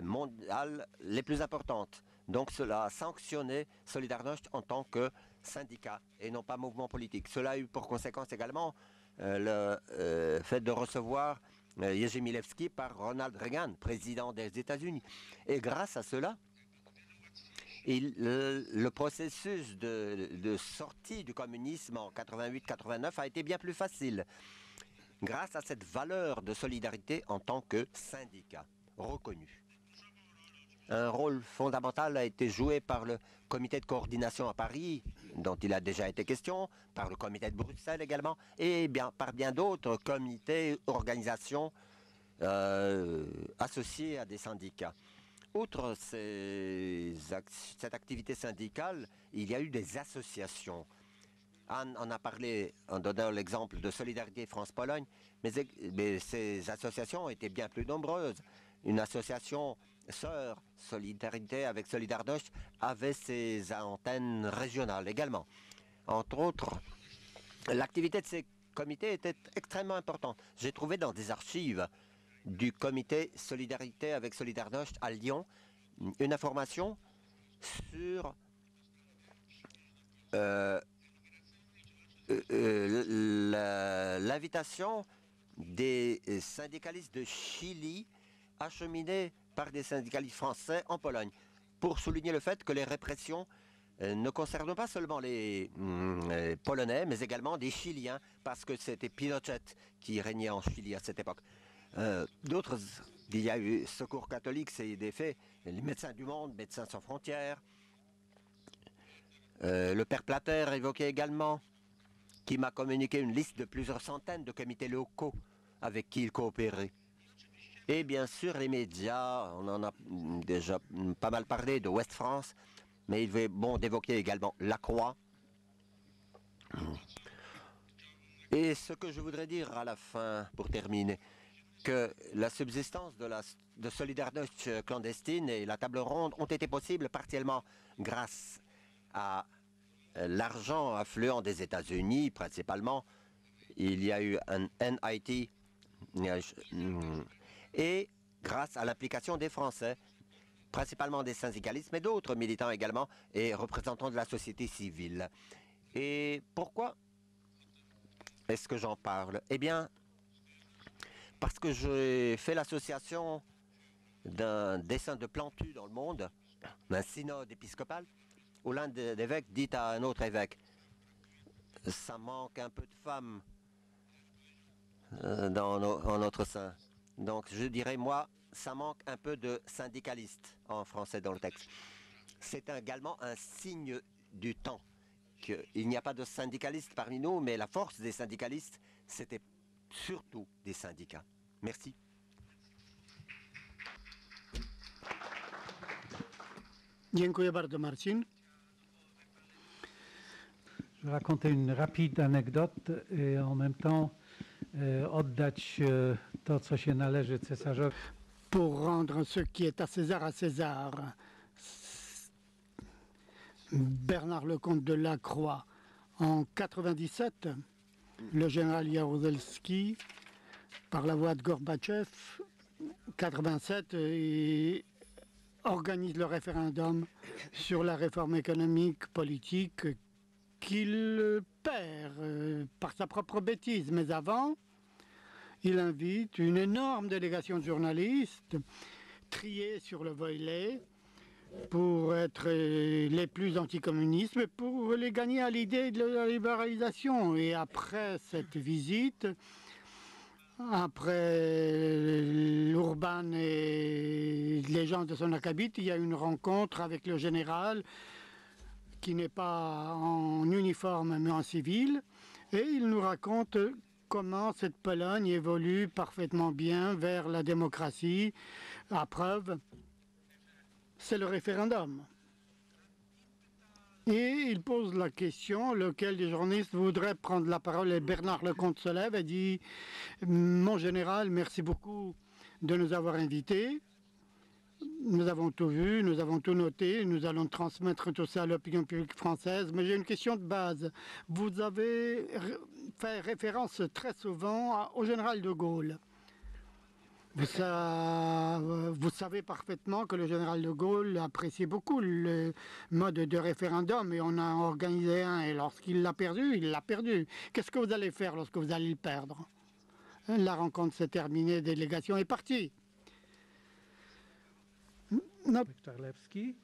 mondiales les plus importantes. Donc cela a sanctionné Solidarność en tant que syndicat et non pas mouvement politique. Cela a eu pour conséquence également le fait de recevoir Jerzy Milewski par Ronald Reagan, président des États-Unis. Et grâce à cela, le processus de sortie du communisme en 88-89 a été bien plus facile grâce à cette valeur de solidarité en tant que syndicat reconnu. Un rôle fondamental a été joué par le comité de coordination à Paris, dont il a déjà été question, par le comité de Bruxelles également, et par bien d'autres comités, organisations associées à des syndicats. Outre cette activité syndicale, il y a eu des associations. Anne en a parlé en donnant l'exemple de Solidarité France-Pologne, mais ces associations étaient bien plus nombreuses. Une association sœur, Solidarité avec Solidarność, avait ses antennes régionales également. Entre autres, l'activité de ces comités était extrêmement importante. J'ai trouvé dans des archives du comité Solidarité avec Solidarność à Lyon une information sur l'invitation des syndicalistes de Chili acheminés par des syndicalistes français en Pologne, pour souligner le fait que les répressions ne concernent pas seulement les Polonais, mais également des Chiliens, parce que c'était Pinochet qui régnait en Chili à cette époque. D'autres, il y a eu Secours catholique, c'est des faits, les Médecins du Monde, Médecins sans frontières, le père Plater évoquait également, qui m'a communiqué une liste de plusieurs centaines de comités locaux avec qui il coopérait. Et bien sûr, les médias, on en a déjà pas mal parlé de Ouest France, mais il est bon d'évoquer également La Croix. Et ce que je voudrais dire à la fin, pour terminer, que la subsistance de Solidarność clandestine et la table ronde ont été possibles partiellement grâce à l'argent affluent des États-Unis, principalement. Il y a eu un NIT et grâce à l'implication des Français, principalement des syndicalistes, mais d'autres militants également et représentants de la société civile. Et pourquoi est-ce que j'en parle? Eh bien, parce que j'ai fait l'association d'un dessin de Plantu dans le monde, d'un synode épiscopal, où l'un des évêques dit à un autre évêque, ça manque un peu de femmes en notre sein. Donc je dirais, moi, ça manque un peu de syndicalistes en français dans le texte. C'est également un signe du temps qu'il n'y a pas de syndicalistes parmi nous, mais la force des syndicalistes, c'était surtout des syndicats. Merci. Dziękuję bardzo, Marcin. Je vais raconter une rapide anecdote et en même temps oddać to, co się należy cesarzowi. Pour rendre ce qui est à César, Bernard Lecomte de Lacroix. En 97, le général Jaruzelski, par la voix de Gorbatchev, 87, organise le référendum sur la réforme économique, politique, qu'il perd par sa propre bêtise. Mais avant, il invite une énorme délégation de journalistes triés sur le volet pour être les plus anticommunistes, mais pour les gagner à l'idée de la libéralisation. Et après cette visite, après l'Urban et les gens de son acabit, il y a une rencontre avec le général qui n'est pas en uniforme mais en civil, et il nous raconte comment cette Pologne évolue parfaitement bien vers la démocratie. À preuve, c'est le référendum. Et il pose la question, lequel des journalistes voudrait prendre la parole, et Bernard Lecomte se lève et dit « Mon général, merci beaucoup de nous avoir invités. Nous avons tout vu, nous avons tout noté, nous allons transmettre tout ça à l'opinion publique française. Mais j'ai une question de base. Vous avez fait référence très souvent au général de Gaulle. Vous savez parfaitement que le général de Gaulle appréciait beaucoup le mode de référendum et on a organisé un. Et lorsqu'il l'a perdu, il l'a perdu. Qu'est-ce que vous allez faire lorsque vous allez le perdre? La rencontre s'est terminée, délégation est partie. Czarlewski,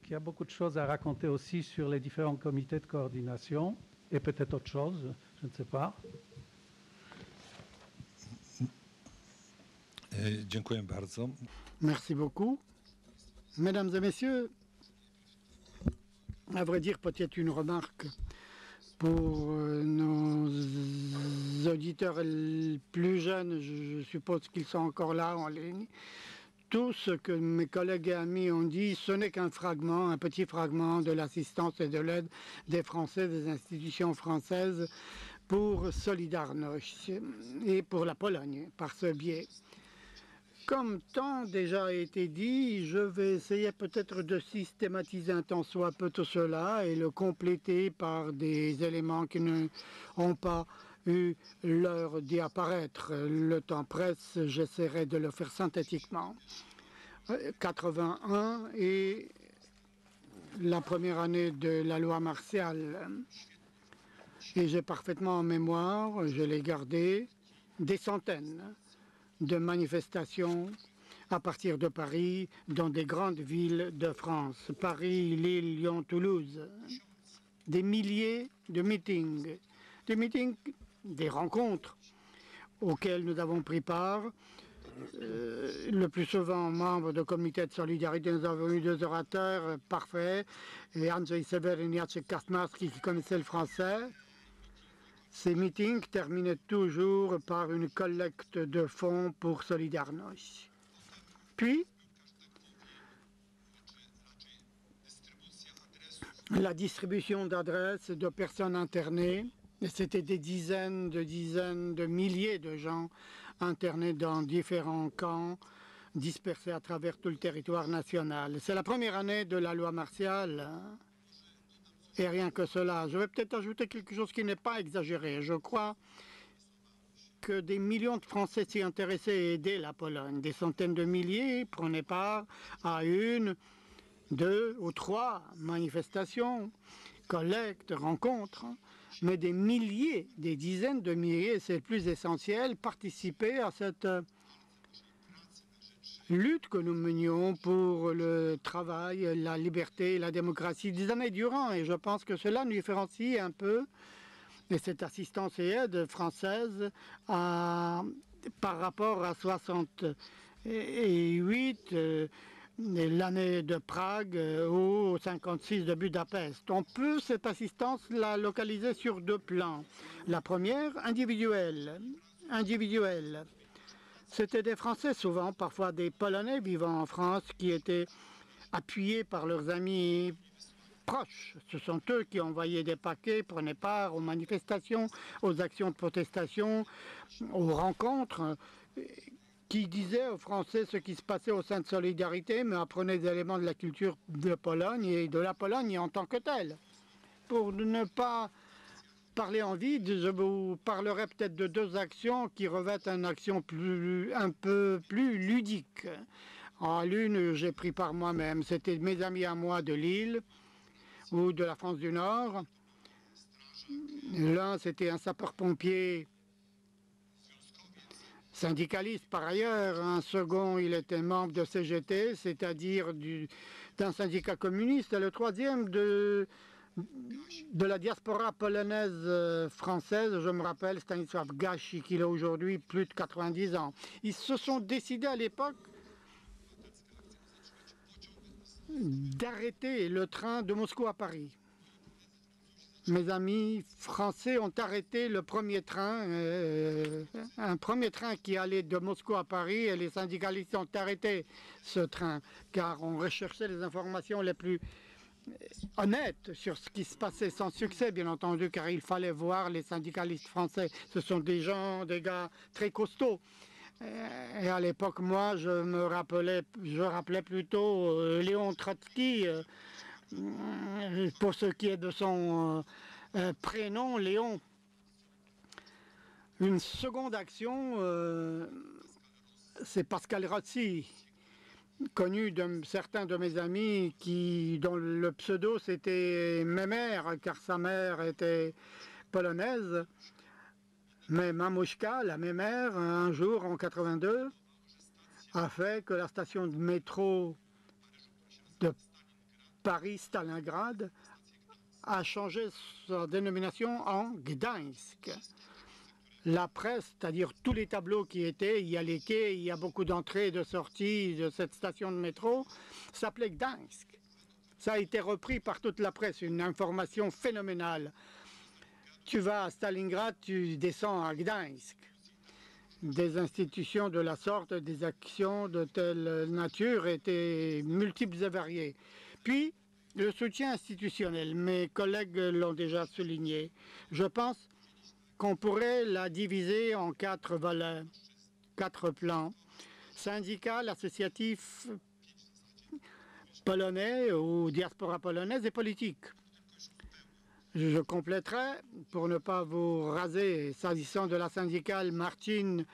qui a beaucoup de choses à raconter aussi sur les différents comités de coordination et peut-être autre chose, je ne sais pas. Dziękuję bardzo. Merci beaucoup. Mesdames et messieurs, à vrai dire, peut-être une remarque pour nos auditeurs plus jeunes, je suppose qu'ils sont encore là en ligne. Tout ce que mes collègues et amis ont dit, ce n'est qu'un fragment, un petit fragment de l'assistance et de l'aide des Français, des institutions françaises pour Solidarność et pour la Pologne, par ce biais. Comme tant déjà a été dit, je vais essayer peut-être de systématiser un tant soit peu tout cela et le compléter par des éléments qui n'ont pas eu l'heure d'y apparaître. Le temps presse, j'essaierai de le faire synthétiquement. 81 et la première année de la loi martiale. Et j'ai parfaitement en mémoire, je l'ai gardé, des centaines de manifestations à partir de Paris dans des grandes villes de France. Paris, Lille, Lyon, Toulouse. Des milliers de meetings. Des rencontres auxquelles nous avons pris part. Le plus souvent membres de comités de solidarité, nous avons eu deux orateurs parfaits, et Andrzej Sewer et Jacek Kaczmarski qui connaissaient le français. Ces meetings terminaient toujours par une collecte de fonds pour Solidarność. Puis, la distribution d'adresses de personnes internées, et c'était des dizaines de milliers de gens internés dans différents camps, dispersés à travers tout le territoire national. C'est la première année de la loi martiale, hein, et rien que cela. Je vais peut-être ajouter quelque chose qui n'est pas exagéré. Je crois que des millions de Français s'y intéressaient et aidaient la Pologne. Des centaines de milliers prenaient part à 1, 2 ou 3 manifestations, collectes, rencontres, mais des milliers, des dizaines de milliers, c'est le plus essentiel, participaient à cette lutte que nous menions pour le travail, la liberté et la démocratie des années durant. Et je pense que cela nous différencie un peu, et cette assistance et aide française, par rapport à 68, l'année de Prague ou 56 de Budapest. On peut, cette assistance, la localiser sur 2 plans. La première, individuelle. C'était des Français souvent, parfois des Polonais vivant en France, qui étaient appuyés par leurs amis proches. Ce sont eux qui envoyaient des paquets, prenaient part aux manifestations, aux actions de protestation, aux rencontres, qui disaient aux Français ce qui se passait au sein de Solidarité, mais apprenaient des éléments de la culture de Pologne et de la Pologne en tant que telle. Pour ne pas parler en vide, je vous parlerai peut-être de 2 actions qui revêtent une action un peu plus ludique. L'une, j'ai pris par moi-même, c'était mes amis à moi de Lille ou de la France du Nord. L'un, c'était un sapeur-pompier syndicaliste par ailleurs. Un second, il était membre de CGT, c'est-à-dire d'un syndicat communiste. Et le troisième, de la diaspora polonaise française, je me rappelle Stanisław Gashi, qui a aujourd'hui plus de 90 ans. Ils se sont décidés à l'époque d'arrêter le train de Moscou à Paris. Mes amis français ont arrêté le premier train, un premier train qui allait de Moscou à Paris, et les syndicalistes ont arrêté ce train, car on recherchait les informations les plus honnêtes sur ce qui se passait, sans succès bien entendu, car il fallait voir les syndicalistes français. Ce sont des gars très costauds. Et à l'époque, moi, je rappelais plutôt Léon Trotsky, pour ce qui est de son prénom, Léon. Une seconde action, c'est Pascal Rossi, connu de certains de mes amis, dont le pseudo c'était Mémère, car sa mère était polonaise. Mais Mamouchka, la Mémère, un jour en 82, a fait que la station de métro de Paris-Stalingrad a changé sa dénomination en Gdańsk. La presse, c'est-à-dire tous les tableaux qui étaient, il y a les quais, il y a beaucoup d'entrées et de sorties de cette station de métro, s'appelait Gdańsk. Ça a été repris par toute la presse, une information phénoménale. Tu vas à Stalingrad, tu descends à Gdańsk. Des institutions de la sorte, des actions de telle nature étaient multiples et variées. Puis, le soutien institutionnel, mes collègues l'ont déjà souligné. Je pense qu'on pourrait la diviser en 4 volets, 4 plans. Syndical, associatif, polonais ou diaspora polonaise et politique. Je compléterai, pour ne pas vous raser, s'agissant de la syndicale, Martine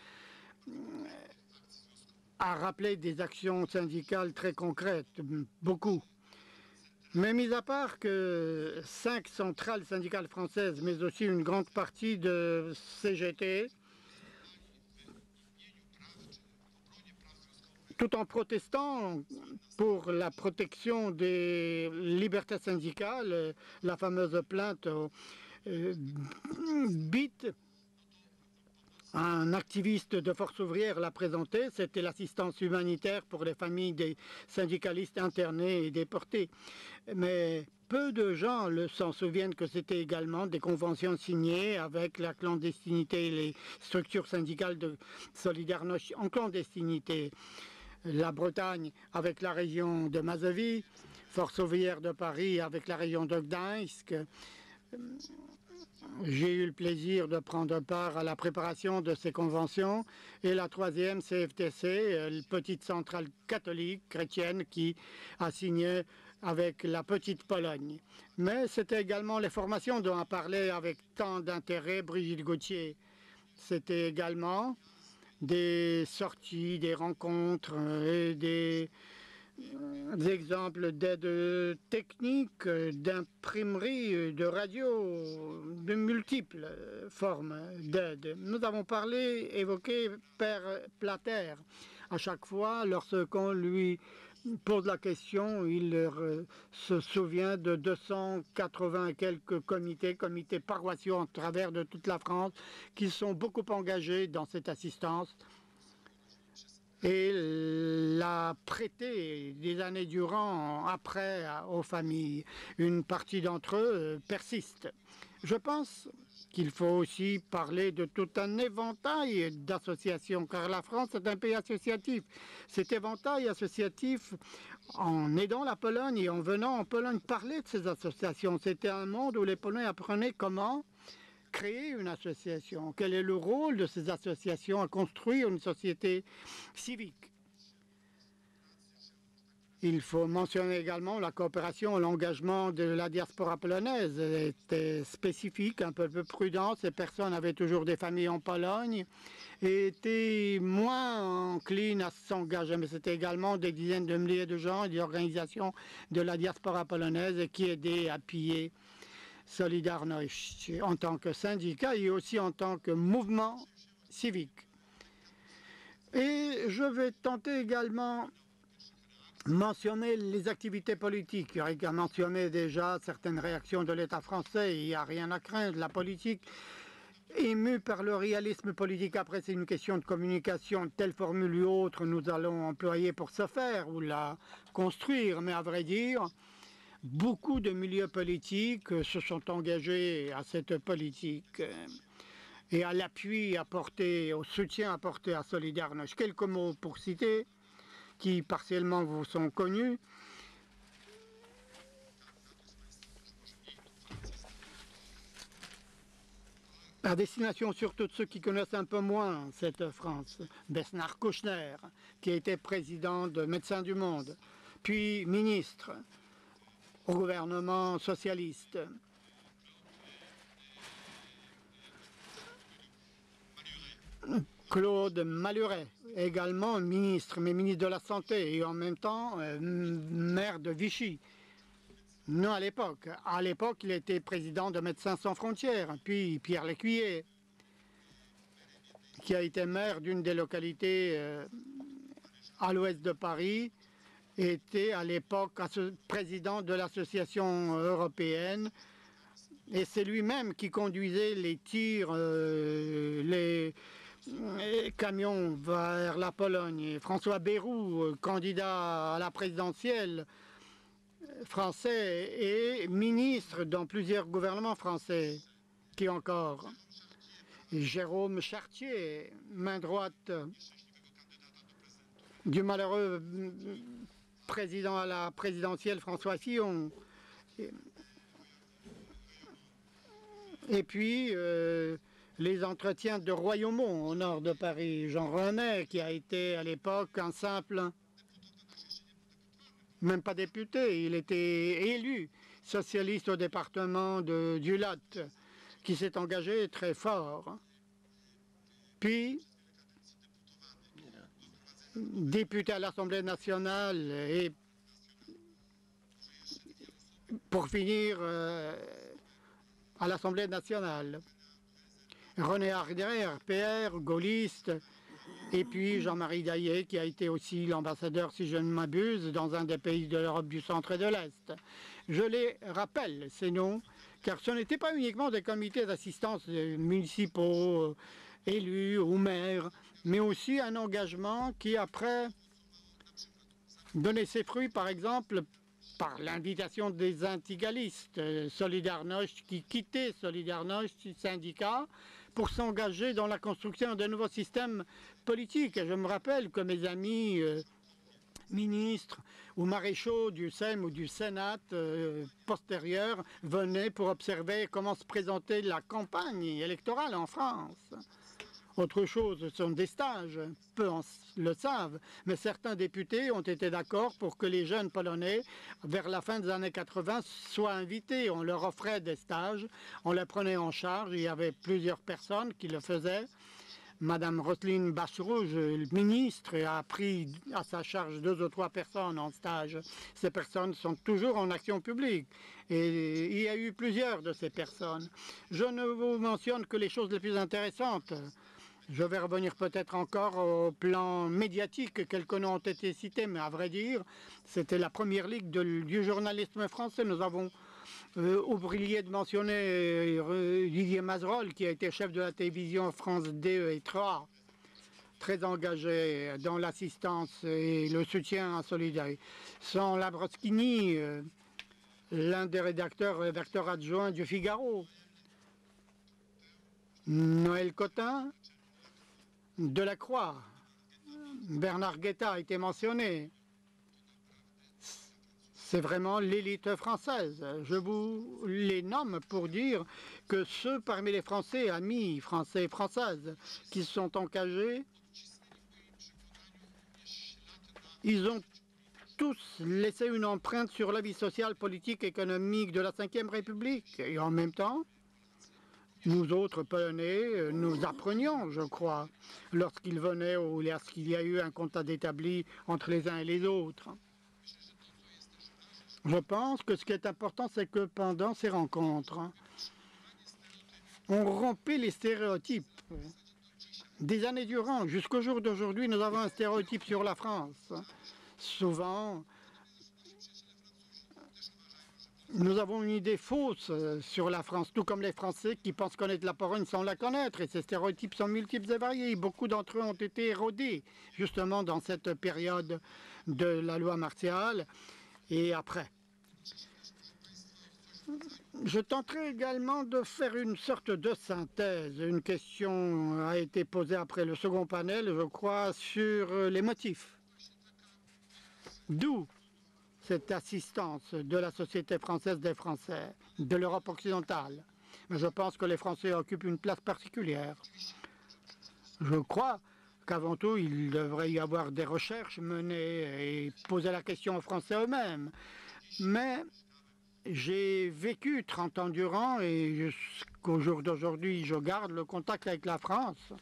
a rappelé des actions syndicales très concrètes, beaucoup. Mais mis à part que 5 centrales syndicales françaises, mais aussi une grande partie de CGT, tout en protestant pour la protection des libertés syndicales, la fameuse plainte BIT, un activiste de Force ouvrière l'a présenté, c'était l'assistance humanitaire pour les familles des syndicalistes internés et déportés. Mais peu de gens s'en souviennent que c'était également des conventions signées avec la clandestinité et les structures syndicales de Solidarność en clandestinité. La Bretagne avec la région de Mazovie, Force ouvrière de Paris avec la région de Gdańsk, J'ai eu le plaisir de prendre part à la préparation de ces conventions. Et la troisième, CFTC, la petite centrale catholique chrétienne qui a signé avec la petite Pologne. Mais c'était également les formations dont a parlé avec tant d'intérêt Brigitte Gauthier. C'était également des sorties, des rencontres et des exemples d'aide technique, d'imprimerie, de radio, de multiples formes d'aide. Nous avons évoqué Père Plater. À chaque fois, lorsqu'on lui pose la question, il se souvient de 280 et quelques comités paroissiaux en travers de toute la France qui sont beaucoup engagés dans cette assistance et l'a prêté des années durant après aux familles. Une partie d'entre eux persiste. Je pense qu'il faut aussi parler de tout un éventail d'associations, car la France est un pays associatif. Cet éventail associatif, en aidant la Pologne et en venant en Pologne parler de ces associations, c'était un monde où les Polonais apprenaient comment créer une association, quel est le rôle de ces associations à construire une société civique. Il faut mentionner également la coopération, l'engagement de la diaspora polonaise était spécifique, un peu prudent. Ces personnes avaient toujours des familles en Pologne et étaient moins enclines à s'engager. Mais c'était également des dizaines de milliers de gens et des organisations de la diaspora polonaise qui aidaient à appuyer Solidarność en tant que syndicat et aussi en tant que mouvement civique. Et je vais tenter également mentionner les activités politiques. Il y aurait qu'à mentionner déjà certaines réactions de l'État français. Il n'y a rien à craindre. La politique émue par le réalisme politique. Après, c'est une question de communication. Telle formule ou autre, nous allons employer pour ce faire ou la construire. Mais à vrai dire, beaucoup de milieux politiques se sont engagés à cette politique et à l'appui apporté, au soutien apporté à Solidarność. Quelques mots pour citer, qui partiellement vous sont connus. À destination surtout de ceux qui connaissent un peu moins cette France, Besnard Kouchner, qui a été président de Médecins du Monde, puis ministre au gouvernement socialiste. Claude Maluret, également ministre, mais ministre de la Santé et en même temps maire de Vichy. Non, à l'époque. À l'époque, il était président de Médecins sans frontières. Puis Pierre Lécuyer, qui a été maire d'une des localités à l'ouest de Paris, était à l'époque président de l'association européenne. Et c'est lui-même qui conduisait les tirs, les camions vers la Pologne. François Bayrou, candidat à la présidentielle français et ministre dans plusieurs gouvernements français. Qui encore? Jérôme Chartier, main droite du malheureux président à la présidentielle François Fillon. Et puis les entretiens de Royaumont au nord de Paris. Jean Renet, qui a été à l'époque un simple, même pas député, il était élu socialiste au département du Lot, qui s'est engagé très fort. Puis, député à l'Assemblée nationale et pour finir à l'Assemblée nationale. René Hardé, RPR, gaulliste, et puis Jean-Marie Daillet, qui a été aussi l'ambassadeur, si je ne m'abuse, dans un des pays de l'Europe du centre et de l'Est. Je les rappelle, ces noms, car ce n'était pas uniquement des comités d'assistance municipaux, élus ou maires, mais aussi un engagement qui, après, donnait ses fruits, par exemple, par l'invitation des intigalistes, Solidarność, qui quittaient Solidarność, syndicat, pour s'engager dans la construction de nouveaux systèmes politiques. Et je me rappelle que mes amis ministres ou maréchaux du Sejm ou du Sénat postérieurs venaient pour observer comment se présentait la campagne électorale en France. Autre chose, ce sont des stages, peu le savent, mais certains députés ont été d'accord pour que les jeunes Polonais, vers la fin des années 80, soient invités. On leur offrait des stages, on les prenait en charge, il y avait plusieurs personnes qui le faisaient. Madame Roselyne Bachelot, le ministre, a pris à sa charge 2 ou 3 personnes en stage. Ces personnes sont toujours en action publique et il y a eu plusieurs de ces personnes. Je ne vous mentionne que les choses les plus intéressantes. Je vais revenir peut-être encore au plan médiatique, quelques noms ont été cités, mais à vrai dire, c'était la première ligue du journalisme français. Nous avons oublié de mentionner Didier Mazerolles, qui a été chef de la télévision France 2 et 3, très engagé dans l'assistance et le soutien à Solidarité. Sans Labroschini, l'un des rédacteurs adjoints du Figaro, Noël Cotin, Delacroix, Bernard Guetta a été mentionné. C'est vraiment l'élite française. Je vous les nomme pour dire que ceux parmi les Français, amis français et françaises, qui se sont engagés, ils ont tous laissé une empreinte sur la vie sociale, politique, économique de la Ve République. Et en même temps, nous autres Polonais, nous apprenions, je crois, lorsqu'ils venaient ou lorsqu'il y a eu un contact établi entre les uns et les autres. Je pense que ce qui est important, c'est que pendant ces rencontres, on rompait les stéréotypes. Des années durant, jusqu'au jour d'aujourd'hui, nous avons un stéréotype sur la France. Souvent, nous avons une idée fausse sur la France, tout comme les Français qui pensent connaître la Pologne sans la connaître. Et ces stéréotypes sont multiples et variés. Beaucoup d'entre eux ont été érodés, justement, dans cette période de la loi martiale et après. Je tenterai également de faire une sorte de synthèse. Une question a été posée après le second panel, je crois, sur les motifs. D'où cette assistance de la société française des Français, de l'Europe occidentale. Mais je pense que les Français occupent une place particulière. Je crois qu'avant tout, il devrait y avoir des recherches menées et poser la question aux Français eux-mêmes. Mais j'ai vécu 30 ans durant et jusqu'au jour d'aujourd'hui, je garde le contact avec la France.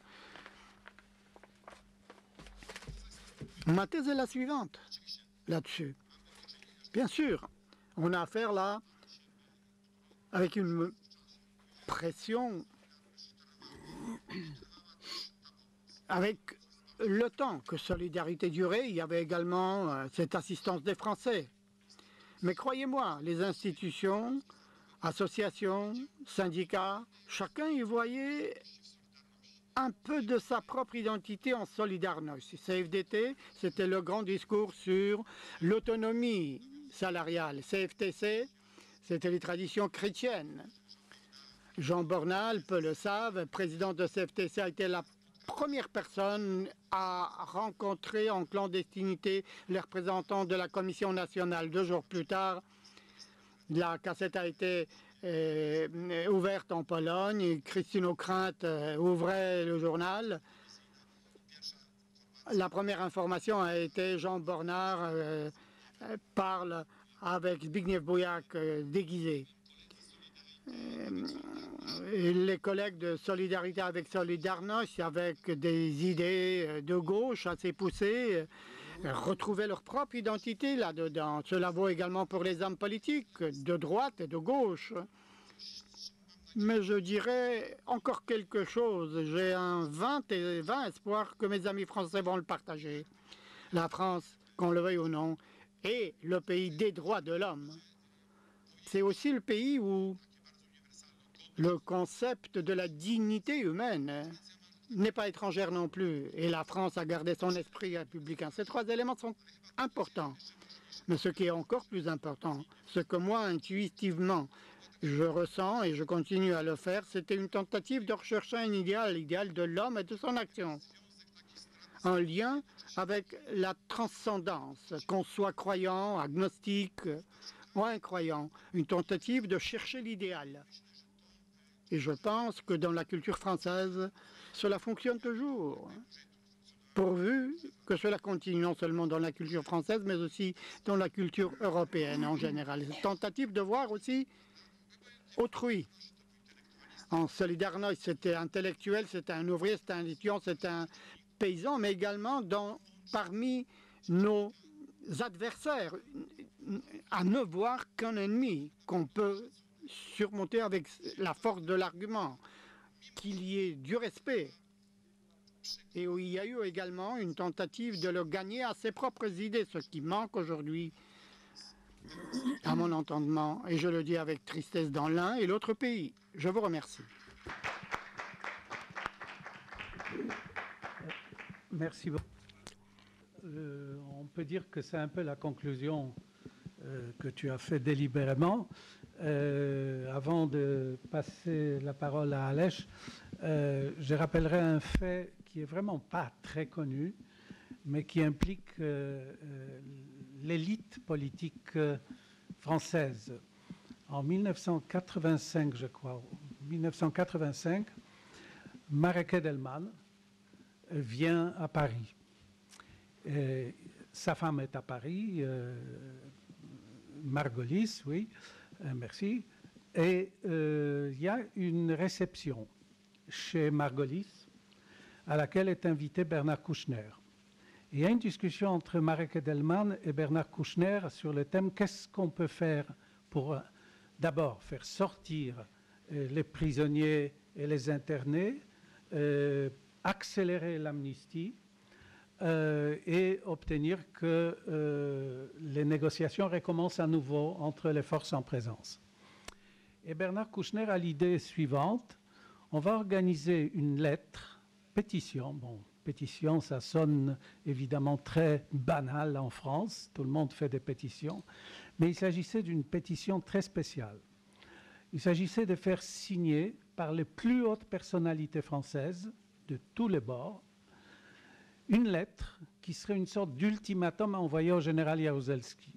Ma thèse est la suivante là-dessus. Bien sûr, on a affaire là avec une pression, avec le temps que Solidarité durait, il y avait également cette assistance des Français. Mais croyez-moi, les institutions, associations, syndicats, chacun y voyait un peu de sa propre identité en Solidarność. CFDT, c'était le grand discours sur l'autonomie salariale. CFTC, c'était les traditions chrétiennes. Jean Bornal, peu le savent, président de CFTC, a été la première personne à rencontrer en clandestinité les représentants de la Commission nationale. 2 jours plus tard, la cassette a été ouverte en Pologne et Christine Ockrent ouvrait le journal. La première information a été Jean Bornard parle avec Zbigniew Bujak déguisé. Et les collègues de Solidarité avec Solidarność, avec des idées de gauche assez poussées, retrouvaient leur propre identité là-dedans. Cela vaut également pour les hommes politiques, de droite et de gauche. Mais je dirais encore quelque chose. J'ai un vain espoir que mes amis français vont le partager. La France, qu'on le veuille ou non, est le pays des droits de l'homme. C'est aussi le pays où le concept de la dignité humaine n'est pas étrangère non plus. Et la France a gardé son esprit républicain. Ces 3 éléments sont importants. Mais ce qui est encore plus important, ce que moi, intuitivement, je ressens et je continue à le faire, c'était une tentative de rechercher un idéal, l'idéal de l'homme et de son action. un lien avec la transcendance, qu'on soit croyant, agnostique ou incroyant, une tentative de chercher l'idéal. Et je pense que dans la culture française, cela fonctionne toujours, pourvu que cela continue non seulement dans la culture française, mais aussi dans la culture européenne en général. Cette tentative de voir aussi autrui. En Solidarność, c'était intellectuel, c'était un ouvrier, c'était un étudiant, c'était un paysan, mais également parmi nos adversaires, à ne voir qu'un ennemi qu'on peut surmonter avec la force de l'argument, qu'il y ait du respect, et où il y a eu également une tentative de le gagner à ses propres idées, ce qui manque aujourd'hui à mon entendement, et je le dis avec tristesse dans l'un et l'autre pays. Je vous remercie. Merci beaucoup. On peut dire que c'est un peu la conclusion que tu as fait délibérément. Avant de passer la parole à Aleš, je rappellerai un fait qui est vraiment pas très connu, mais qui implique l'élite politique française. En 1985, je crois, 1985, Marek Edelman vient à Paris. Sa femme est à Paris, Margolis, oui, merci. Et il y a une réception chez Margolis à laquelle est invité Bernard Kouchner. Et il y a une discussion entre Marek Edelman et Bernard Kouchner sur le thème qu'est-ce qu'on peut faire pour d'abord faire sortir les prisonniers et les internés, accélérer l'amnistie et obtenir que les négociations recommencent à nouveau entre les forces en présence. Et Bernard Kouchner a l'idée suivante, on va organiser une lettre, pétition, bon, pétition ça sonne évidemment très banal en France, tout le monde fait des pétitions, mais il s'agissait d'une pétition très spéciale. Il s'agissait de faire signer par les plus hautes personnalités françaises de tous les bords une lettre qui serait une sorte d'ultimatum envoyé au général Jaruzelski.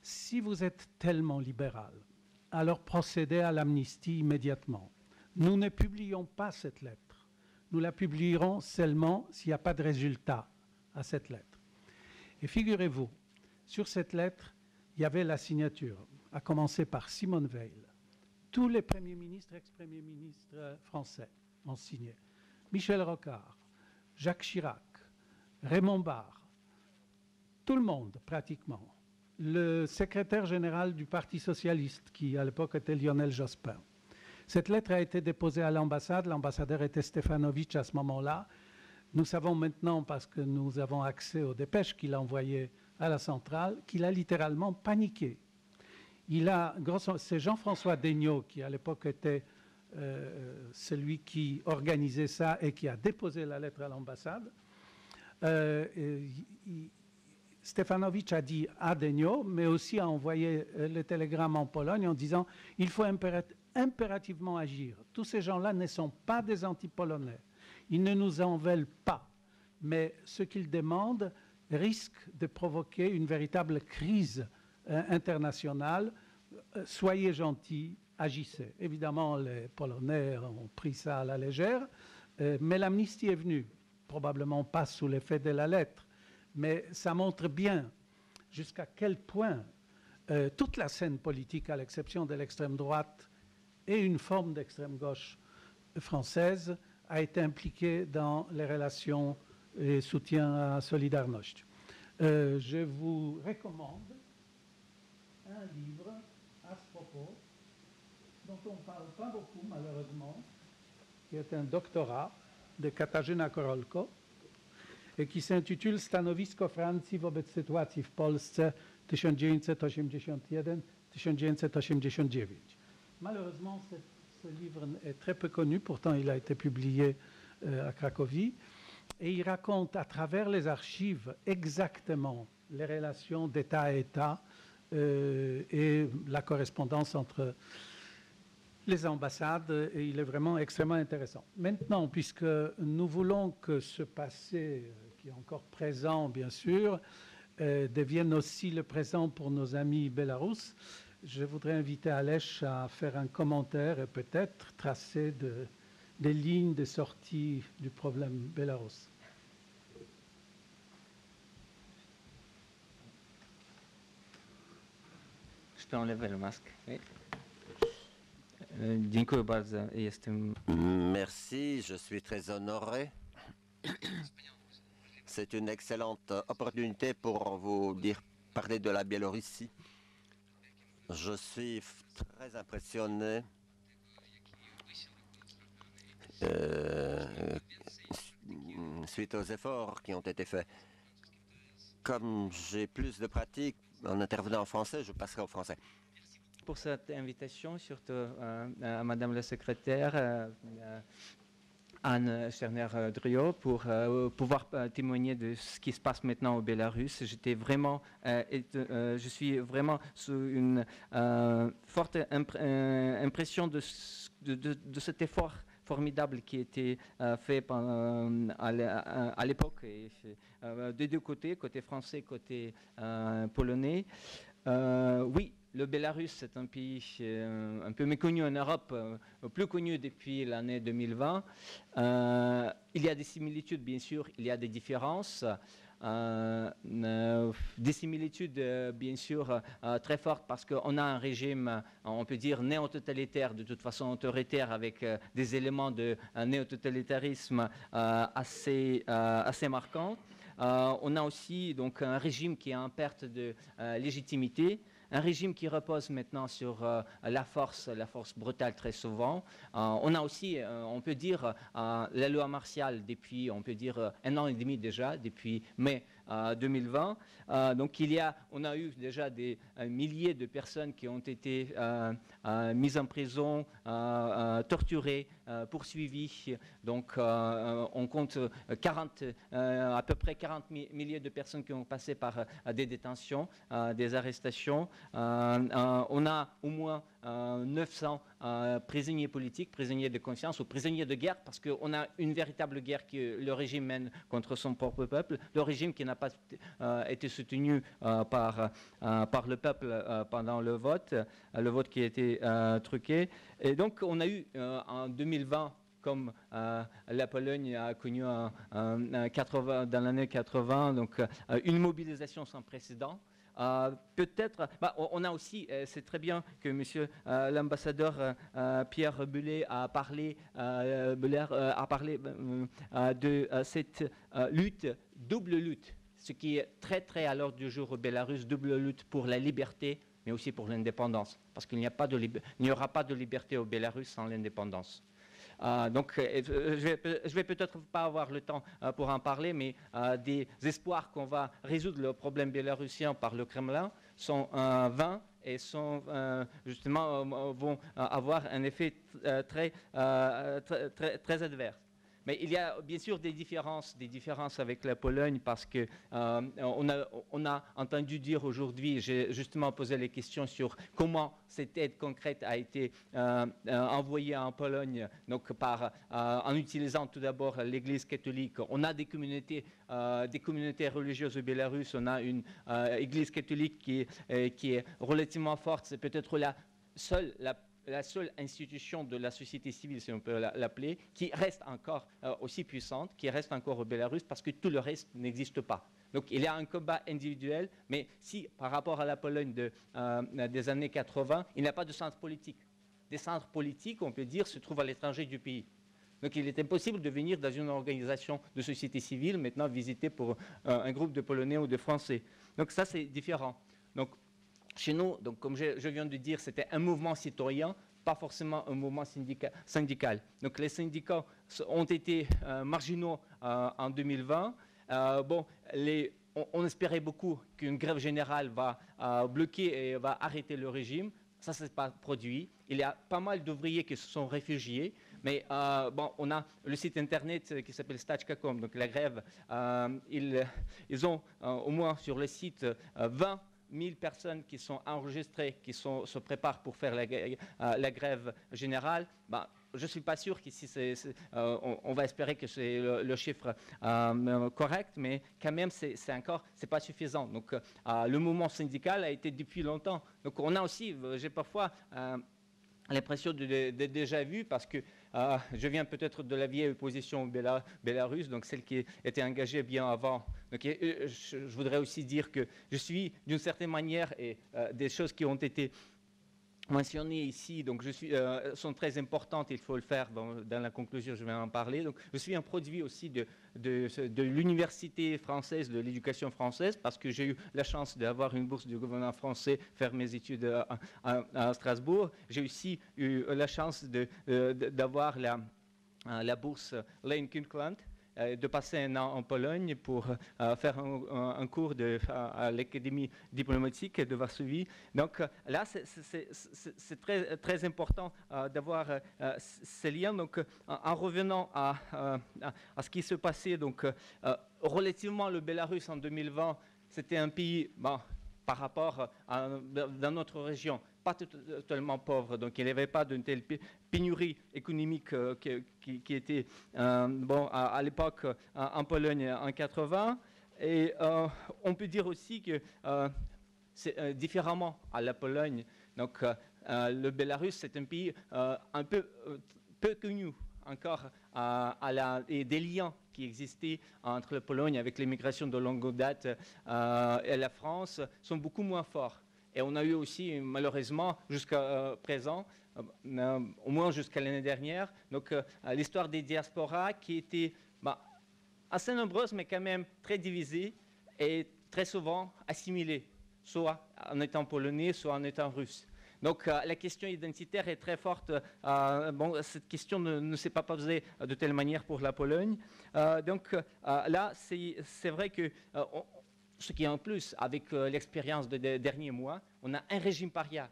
Si vous êtes tellement libéral, alors procédez à l'amnistie immédiatement. Nous ne publions pas cette lettre. Nous la publierons seulement s'il n'y a pas de résultat à cette lettre. Et figurez-vous, sur cette lettre, il y avait la signature, à commencer par Simone Veil. Tous les premiers ministres, ex-premiers ministres français ont signé. Michel Rocard, Jacques Chirac, Raymond Barre, tout le monde pratiquement. Le secrétaire général du Parti socialiste, qui à l'époque était Lionel Jospin. Cette lettre a été déposée à l'ambassade. L'ambassadeur était Stefanovic à ce moment-là. Nous savons maintenant, parce que nous avons accès aux dépêches qu'il a envoyées à la centrale, qu'il a littéralement paniqué. C'est Jean-François Degnaud qui à l'époque était celui qui organisait ça et qui a déposé la lettre à l'ambassade. Stefanovic a dit à Degnaud, mais aussi a envoyé le télégramme en Pologne en disant il faut impérativement agir. Tous ces gens-là ne sont pas des anti-polonais. Ils ne nous en veulent pas. Mais ce qu'ils demandent risque de provoquer une véritable crise internationale. Soyez gentils, agissez. Évidemment, les Polonais ont pris ça à la légère, mais l'amnistie est venue. Probablement pas sous l'effet de la lettre, mais ça montre bien jusqu'à quel point toute la scène politique, à l'exception de l'extrême droite et une forme d'extrême gauche française, a été impliquée dans les relations et soutien à Solidarność. Je vous recommande un livre à ce propos, dont on ne parle pas beaucoup malheureusement, qui est un doctorat de Katarzyna Korolko et qui s'intitule Stanowisko Francji wobec sytuacji w Polsce 1981-1989. Malheureusement, ce livre est très peu connu, pourtant il a été publié à Cracovie, et il raconte à travers les archives exactement les relations d'État à État et la correspondance entre les ambassades, et il est vraiment extrêmement intéressant. Maintenant, puisque nous voulons que ce passé qui est encore présent, bien sûr, devienne aussi le présent pour nos amis belarusses. Je voudrais inviter Aleš à faire un commentaire et peut-être tracer des lignes de sortie du problème bélarus. Je peux enlever le masque. Oui. Dziękuję bardzo. Jestem... Merci, je suis très honoré. C'est une excellente opportunité pour vous parler de la Biélorussie. Je suis très impressionné suite aux efforts qui ont été faits. Comme j'ai plus de pratique en intervenant en français, je passerai au français. Pour cette invitation, surtout à Madame la secrétaire Anne Cherner-Drio, pour pouvoir témoigner de ce qui se passe maintenant au Bélarus. Je suis vraiment sous une forte impression de cet effort formidable qui a été fait à l'époque, des deux côtés, côté français, côté polonais. Oui, le Bélarus, c'est un pays un peu méconnu en Europe, plus connu depuis l'année 2020. Il y a des similitudes, bien sûr, il y a des différences. Des similitudes, bien sûr, très fortes parce qu'on a un régime, on peut dire, néo-totalitaire, de toute façon autoritaire, avec des éléments de néo-totalitarisme assez marquants. On a aussi donc, un régime qui est en perte de légitimité. Un régime qui repose maintenant sur la force brutale très souvent. On a aussi, on peut dire, la loi martiale depuis, on peut dire, 1 an et demi déjà, depuis mai 2020. Donc on a eu déjà des milliers de personnes qui ont été mises en prison, torturées, poursuivies. Donc on compte à peu près 40 milliers de personnes qui ont passé par des détentions, des arrestations. On a au moins 900 prisonniers politiques, prisonniers de conscience ou prisonniers de guerre, parce qu'on a une véritable guerre que le régime mène contre son propre peuple, le régime qui n'a pas été soutenu par le peuple pendant le vote qui a été truqué. Et donc on a eu en 2020, comme la Pologne a connu dans l'année 80, donc une mobilisation sans précédent. Peut-être, on a aussi, c'est très bien que monsieur l'ambassadeur Pierre Bullet a parlé, de cette lutte, double lutte, ce qui est très très à l'ordre du jour au Bélarus, double lutte pour la liberté, mais aussi pour l'indépendance, parce qu'il n'y aura pas de liberté au Bélarus sans l'indépendance. Donc, je vais peut-être pas avoir le temps pour en parler, mais des espoirs qu'on va résoudre le problème bélarussien par le Kremlin sont vains et vont avoir un effet très adverse. Mais il y a bien sûr des différences avec la Pologne parce que on a entendu dire aujourd'hui, j'ai justement posé les questions sur comment cette aide concrète a été envoyée en Pologne, donc en utilisant tout d'abord l'Église catholique. On a des communautés religieuses au Bélarus, on a une Église catholique qui est relativement forte, c'est peut-être la seule institution de la société civile, si on peut l'appeler, qui reste encore aussi puissante, qui reste encore au Bélarus, parce que tout le reste n'existe pas. Donc il y a un combat individuel, mais si par rapport à la Pologne des années 80, il n'y a pas de centre politique. Des centres politiques, on peut dire, se trouvent à l'étranger du pays. Donc il est impossible de venir dans une organisation de société civile, maintenant visitée pour un groupe de Polonais ou de Français. Donc ça, c'est différent. Donc, chez nous, donc, comme je viens de dire, c'était un mouvement citoyen, pas forcément un mouvement syndical. Donc les syndicats ont été marginaux en 2020. On espérait beaucoup qu'une grève générale va bloquer et va arrêter le régime. Ça ne s'est pas produit. Il y a pas mal d'ouvriers qui se sont réfugiés. Mais on a le site internet qui s'appelle Stachka.com. Donc la grève, ils ont au moins sur le site 20 000 personnes qui sont enregistrées, qui se préparent pour faire la grève générale. je ne suis pas sûr qu'ici, on va espérer que c'est le chiffre correct, mais quand même, c'est pas suffisant. Donc, le mouvement syndical a été depuis longtemps. Donc, on a aussi, j'ai parfois l'impression de déjà vu, parce que je viens peut-être de la vieille opposition bélarusse, donc celle qui était engagée bien avant. Donc, je voudrais aussi dire que je suis, d'une certaine manière, et des choses qui ont été mentionnées ici, donc sont très importantes, il faut le faire dans la conclusion, je vais en parler. Donc, je suis un produit aussi de l'université française, de l'éducation française, parce que j'ai eu la chance d'avoir une bourse du gouvernement français, faire mes études à Strasbourg. J'ai aussi eu la chance d'avoir la bourse Lane Kunklund, de passer un an en Pologne pour faire un cours à l'Académie diplomatique de Varsovie. Donc là, c'est très, très important d'avoir ces liens. Donc, en revenant à ce qui se passait, donc, relativement le Bélarus en 2020, c'était un pays, par rapport dans notre région, pas totalement pauvre, donc il n'y avait pas d'une telle pénurie économique qui était à l'époque en Pologne en 80. Et on peut dire aussi que c'est différemment à la Pologne. Donc le Bélarus, c'est un pays un peu connu encore et des liens qui existaient entre la Pologne avec l'immigration de longue date et la France sont beaucoup moins forts. Et on a eu aussi, malheureusement, jusqu'à présent, au moins jusqu'à l'année dernière, donc l'histoire des diasporas qui était assez nombreuse, mais quand même très divisée et très souvent assimilée, soit en étant polonais, soit en étant russe. Donc la question identitaire est très forte. Cette question ne s'est pas posée de telle manière pour la Pologne. Donc là, c'est vrai que ce qui est en plus, avec l'expérience des derniers mois, on a un régime paria.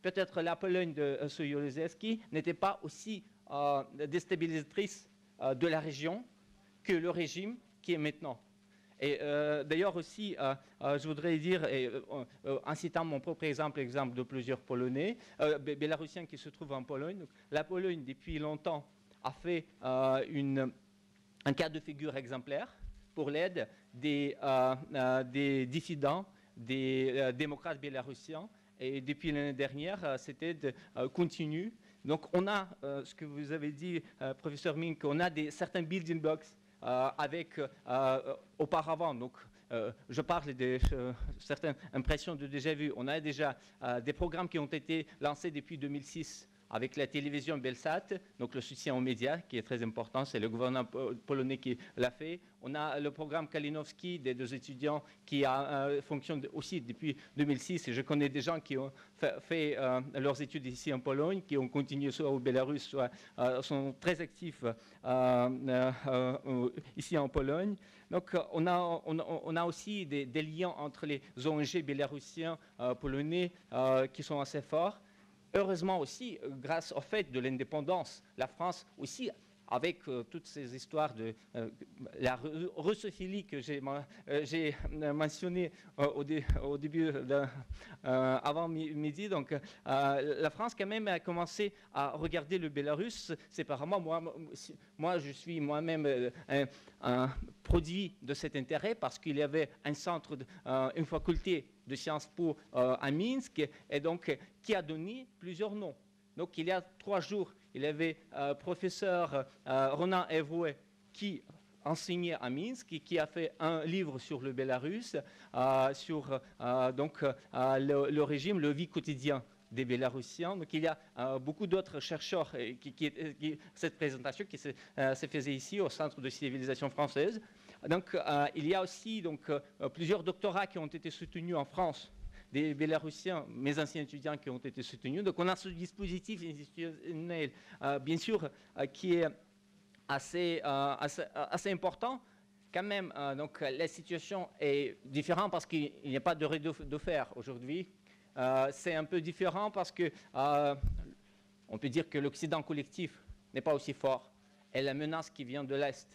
Peut-être la Pologne de Sojuszewski n'était pas aussi déstabilisatrice de la région que le régime qui est maintenant. Et d'ailleurs aussi, je voudrais dire, en citant mon propre exemple de plusieurs Polonais, Bélarusiens qui se trouvent en Pologne, donc, la Pologne depuis longtemps a fait un cas de figure exemplaire pour l'aide des dissidents, des démocrates bélarusiens. Et depuis l'année dernière, c'était continu. Donc on a, ce que vous avez dit, professeur Mink, on a certains building blocks avec auparavant. Donc je parle de certaines impressions de déjà vu. On a déjà des programmes qui ont été lancés depuis 2006 avec la télévision Belsat, donc le soutien aux médias qui est très important, c'est le gouvernement polonais qui l'a fait. On a le programme Kalinowski des 2 étudiants qui fonctionne aussi depuis 2006 et je connais des gens qui ont fait leurs études ici en Pologne, qui ont continué soit au Bélarus, soit sont très actifs ici en Pologne. Donc on a aussi des liens entre les ONG bélarusiens polonais qui sont assez forts. Heureusement aussi, grâce au fait de l'indépendance, la France aussi, avec toutes ces histoires de la russophilie que j'ai mentionné au début, avant midi. Donc, la France quand même a commencé à regarder le Bélarus séparément. Moi, je suis moi-même un produit de cet intérêt parce qu'il y avait un centre, une faculté de Sciences Po à Minsk, et donc qui a donné plusieurs noms. Donc il y a 3 jours, il y avait professeur Ronan Evoué qui enseignait à Minsk et qui a fait un livre sur le Bélarus, sur le régime, le vie quotidien des Bélarusiens. Donc il y a beaucoup d'autres chercheurs cette présentation qui se faisait ici au Centre de civilisation française. Donc il y a aussi plusieurs doctorats qui ont été soutenus en France, des Bélarusiens, mes anciens étudiants qui ont été soutenus. Donc on a ce dispositif institutionnel, bien sûr, qui est assez important. Quand même, donc la situation est différente parce qu'il n'y a pas de rideau de fer aujourd'hui. C'est un peu différent parce que on peut dire que l'Occident collectif n'est pas aussi fort. Et la menace qui vient de l'Est,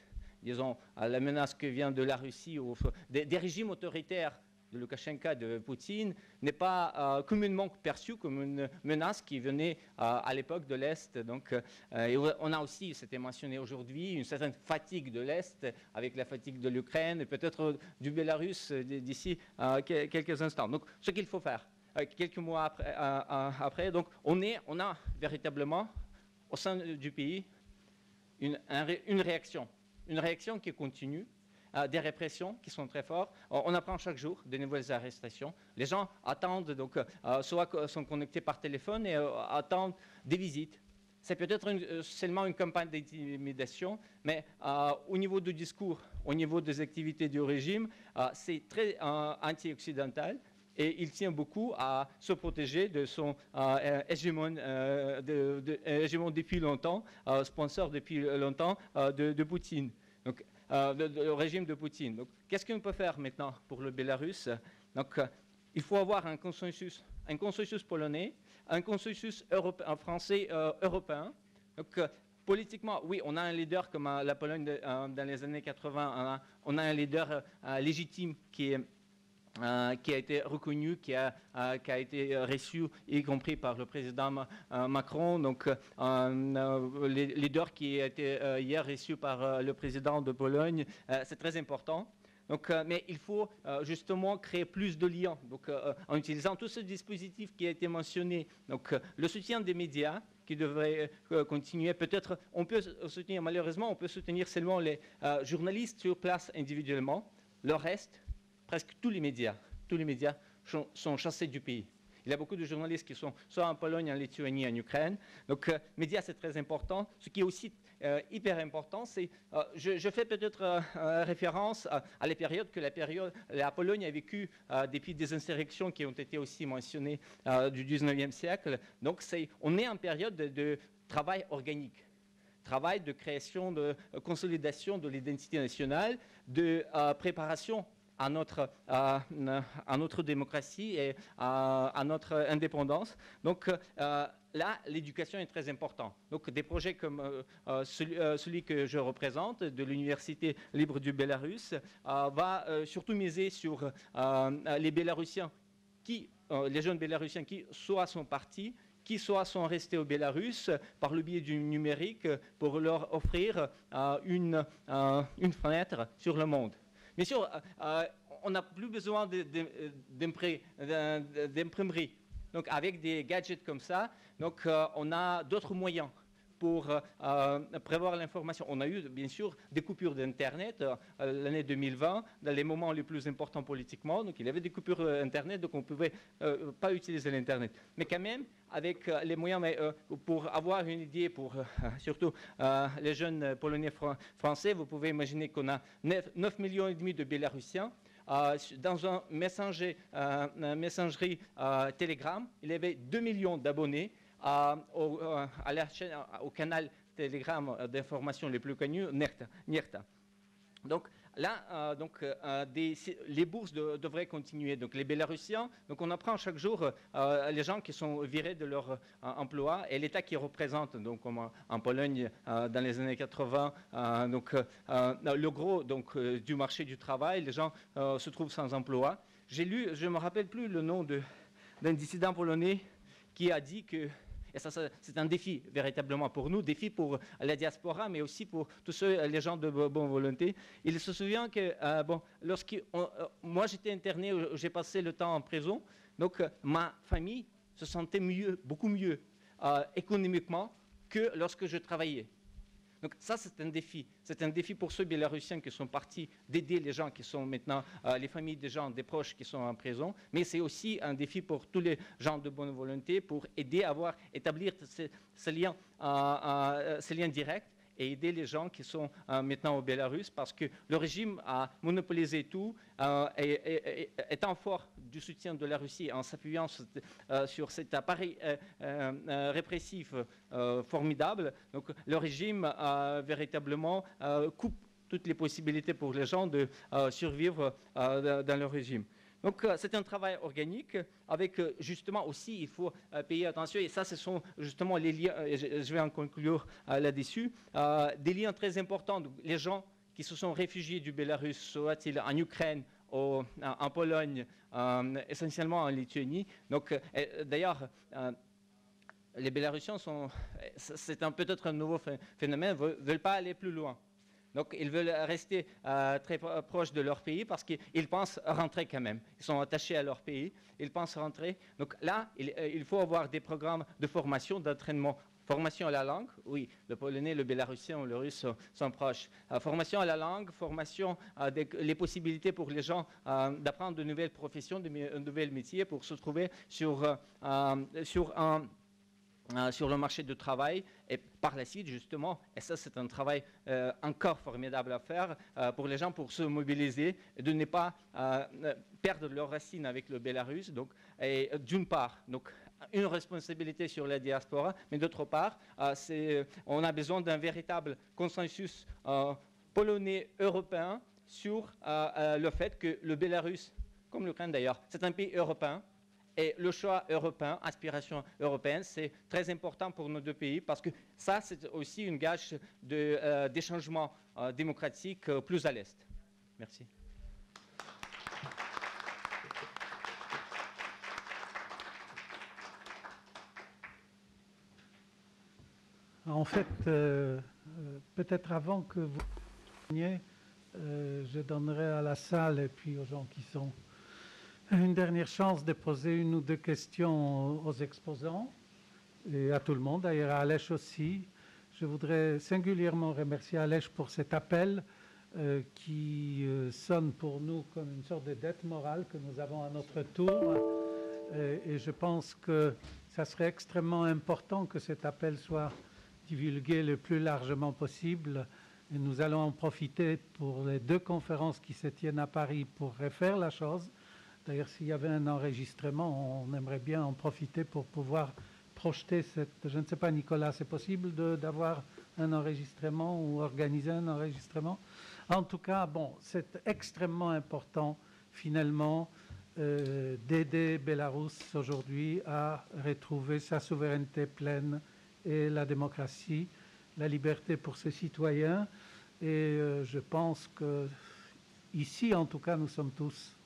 disons, la menace qui vient de la Russie, ou des régimes autoritaires de Loukachenko, de Poutine, n'est pas communément perçue comme une menace qui venait à l'époque de l'Est. Donc, et on a aussi, c'était mentionné aujourd'hui, une certaine fatigue de l'Est avec la fatigue de l'Ukraine et peut-être du Bélarus d'ici quelques instants. Donc, ce qu'il faut faire, quelques mois après, donc, on a véritablement au sein du pays une réaction qui continue, des répressions qui sont très fortes. On apprend chaque jour de nouvelles arrestations. Les gens attendent, donc, soit sont connectés par téléphone et attendent des visites. C'est peut-être seulement une campagne d'intimidation, mais au niveau du discours, au niveau des activités du régime, c'est très anti-occidental. Et il tient beaucoup à se protéger de son hégémon depuis longtemps, sponsor depuis longtemps de Poutine, donc le régime de Poutine. Donc, qu'est-ce qu'on peut faire maintenant pour le Bélarus? Donc, il faut avoir un consensus polonais, un consensus français européen. Donc, politiquement, oui, on a un leader comme la Pologne dans les années 80, on a un leader légitime qui a été reconnu, qui a été reçu, y compris par le président Macron. Donc, le leader qui a été hier reçu par le président de Pologne, c'est très important. Donc, mais il faut justement créer plus de liens. Donc, en utilisant tout ce dispositif qui a été mentionné, donc le soutien des médias qui devrait continuer. Peut-être on peut soutenir, malheureusement, on peut soutenir seulement les journalistes sur place individuellement. Le reste, presque tous les médias sont chassés du pays. Il y a beaucoup de journalistes qui sont soit en Pologne, en Lituanie, en Ukraine. Donc, médias, c'est très important. Ce qui est aussi hyper important, c'est, je fais peut-être référence à la période que la Pologne a vécue depuis des insurrections qui ont été aussi mentionnées du 19e siècle. Donc, on est en période de travail organique. Travail de création, de consolidation de l'identité nationale, de préparation à notre démocratie et à notre indépendance. Donc là, l'éducation est très importante. Donc des projets comme celui que je représente, de l'Université libre du Bélarus, va surtout miser sur les Bélarusiens, les jeunes Bélarusiens qui soit sont partis, qui soit sont restés au Bélarus par le biais du numérique pour leur offrir une fenêtre sur le monde. Bien sûr, on n'a plus besoin d'imprimerie. Donc, avec des gadgets comme ça, donc, on a d'autres moyens pour prévoir l'information. On a eu, bien sûr, des coupures d'Internet l'année 2020, dans les moments les plus importants politiquement. Donc, il y avait des coupures d'Internet, donc on ne pouvait pas utiliser l'Internet. Mais quand même, avec les moyens, pour avoir une idée, pour surtout les jeunes Polonais français, vous pouvez imaginer qu'on a 9,5 millions de Bélarusiens. Dans un messagerie Telegram, il y avait 2 millions d'abonnés. Au canal Telegram d'information le plus connu, Nierta. Donc là, les bourses devraient continuer. Donc les Bélarusiens, donc on apprend chaque jour les gens qui sont virés de leur emploi et l'État qui représente, donc comme en Pologne dans les années 80, le gros du marché du travail, les gens se trouvent sans emploi. J'ai lu, je ne me rappelle plus le nom d'un dissident polonais qui a dit que, et ça c'est un défi véritablement pour nous, défi pour la diaspora, mais aussi pour tous les gens de bonne volonté. Il se souvient que, moi j'étais interné, j'ai passé le temps en prison, donc ma famille se sentait mieux, beaucoup mieux économiquement que lorsque je travaillais. Donc ça, c'est un défi. C'est un défi pour ceux Bélarusiens qui sont partis d'aider les gens qui sont maintenant, les familles des gens, des proches qui sont en prison. Mais c'est aussi un défi pour tous les gens de bonne volonté pour aider à établir ces liens directs et aider les gens qui sont maintenant au Bélarus parce que le régime a monopolisé tout, étant fort du soutien de la Russie en s'appuyant sur cet appareil répressif formidable. Donc le régime véritablement coupe toutes les possibilités pour les gens de survivre dans le régime. Donc, c'est un travail organique avec, justement, aussi, il faut payer attention, et ça, ce sont justement les liens, je vais en conclure là-dessus, des liens très importants. Donc, les gens qui se sont réfugiés du Bélarus, soit-ils en Ukraine, en Pologne, essentiellement en Lituanie. Donc, d'ailleurs, les Bélarusiens c'est peut-être un nouveau phénomène, ne veulent pas aller plus loin. Donc, ils veulent rester très proches de leur pays parce qu'ils pensent rentrer quand même. Ils sont attachés à leur pays, ils pensent rentrer. Donc là, il faut avoir des programmes de formation, d'entraînement. Formation à la langue, oui, le polonais, le bélarusien ou le russe sont proches. Formation à la langue, formation les possibilités pour les gens d'apprendre de nouvelles professions, de nouvelles métiers pour se trouver sur le marché du travail et par la suite justement, et ça c'est un travail encore formidable à faire pour les gens pour se mobiliser et de ne pas perdre leurs racines avec le Bélarus. Donc, d'une part, donc, une responsabilité sur la diaspora, mais d'autre part, on a besoin d'un véritable consensus polonais européen sur le fait que le Bélarus, comme l'Ukraine d'ailleurs, c'est un pays européen. Et le choix européen, aspiration européenne, c'est très important pour nos deux pays parce que ça, c'est aussi une gage des changements démocratiques plus à l'Est. Merci. En fait, peut-être avant que vous veniez, je donnerai à la salle et puis aux gens qui sont une dernière chance de poser une ou deux questions aux exposants et à tout le monde, d'ailleurs à Aleš aussi. Je voudrais singulièrement remercier Aleš pour cet appel qui sonne pour nous comme une sorte de dette morale que nous avons à notre tour. Et je pense que ça serait extrêmement important que cet appel soit divulgué le plus largement possible. Et nous allons en profiter pour les 2 conférences qui se tiennent à Paris pour refaire la chose. D'ailleurs, s'il y avait un enregistrement, on aimerait bien en profiter pour pouvoir projeter cette... Je ne sais pas, Nicolas, c'est possible d'avoir un enregistrement ou organiser un enregistrement? En tout cas, bon, c'est extrêmement important, finalement, d'aider Bélarus aujourd'hui à retrouver sa souveraineté pleine et la démocratie, la liberté pour ses citoyens. Et je pense que ici, en tout cas, nous sommes tous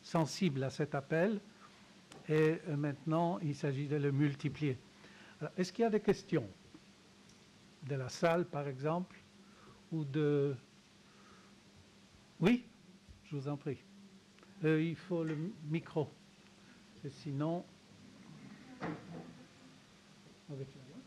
sensibles à cet appel. Et maintenant, il s'agit de le multiplier. Est-ce qu'il y a des questions de la salle, par exemple, ou de... Oui, je vous en prie. Il faut le micro. Et sinon... Avec la voix.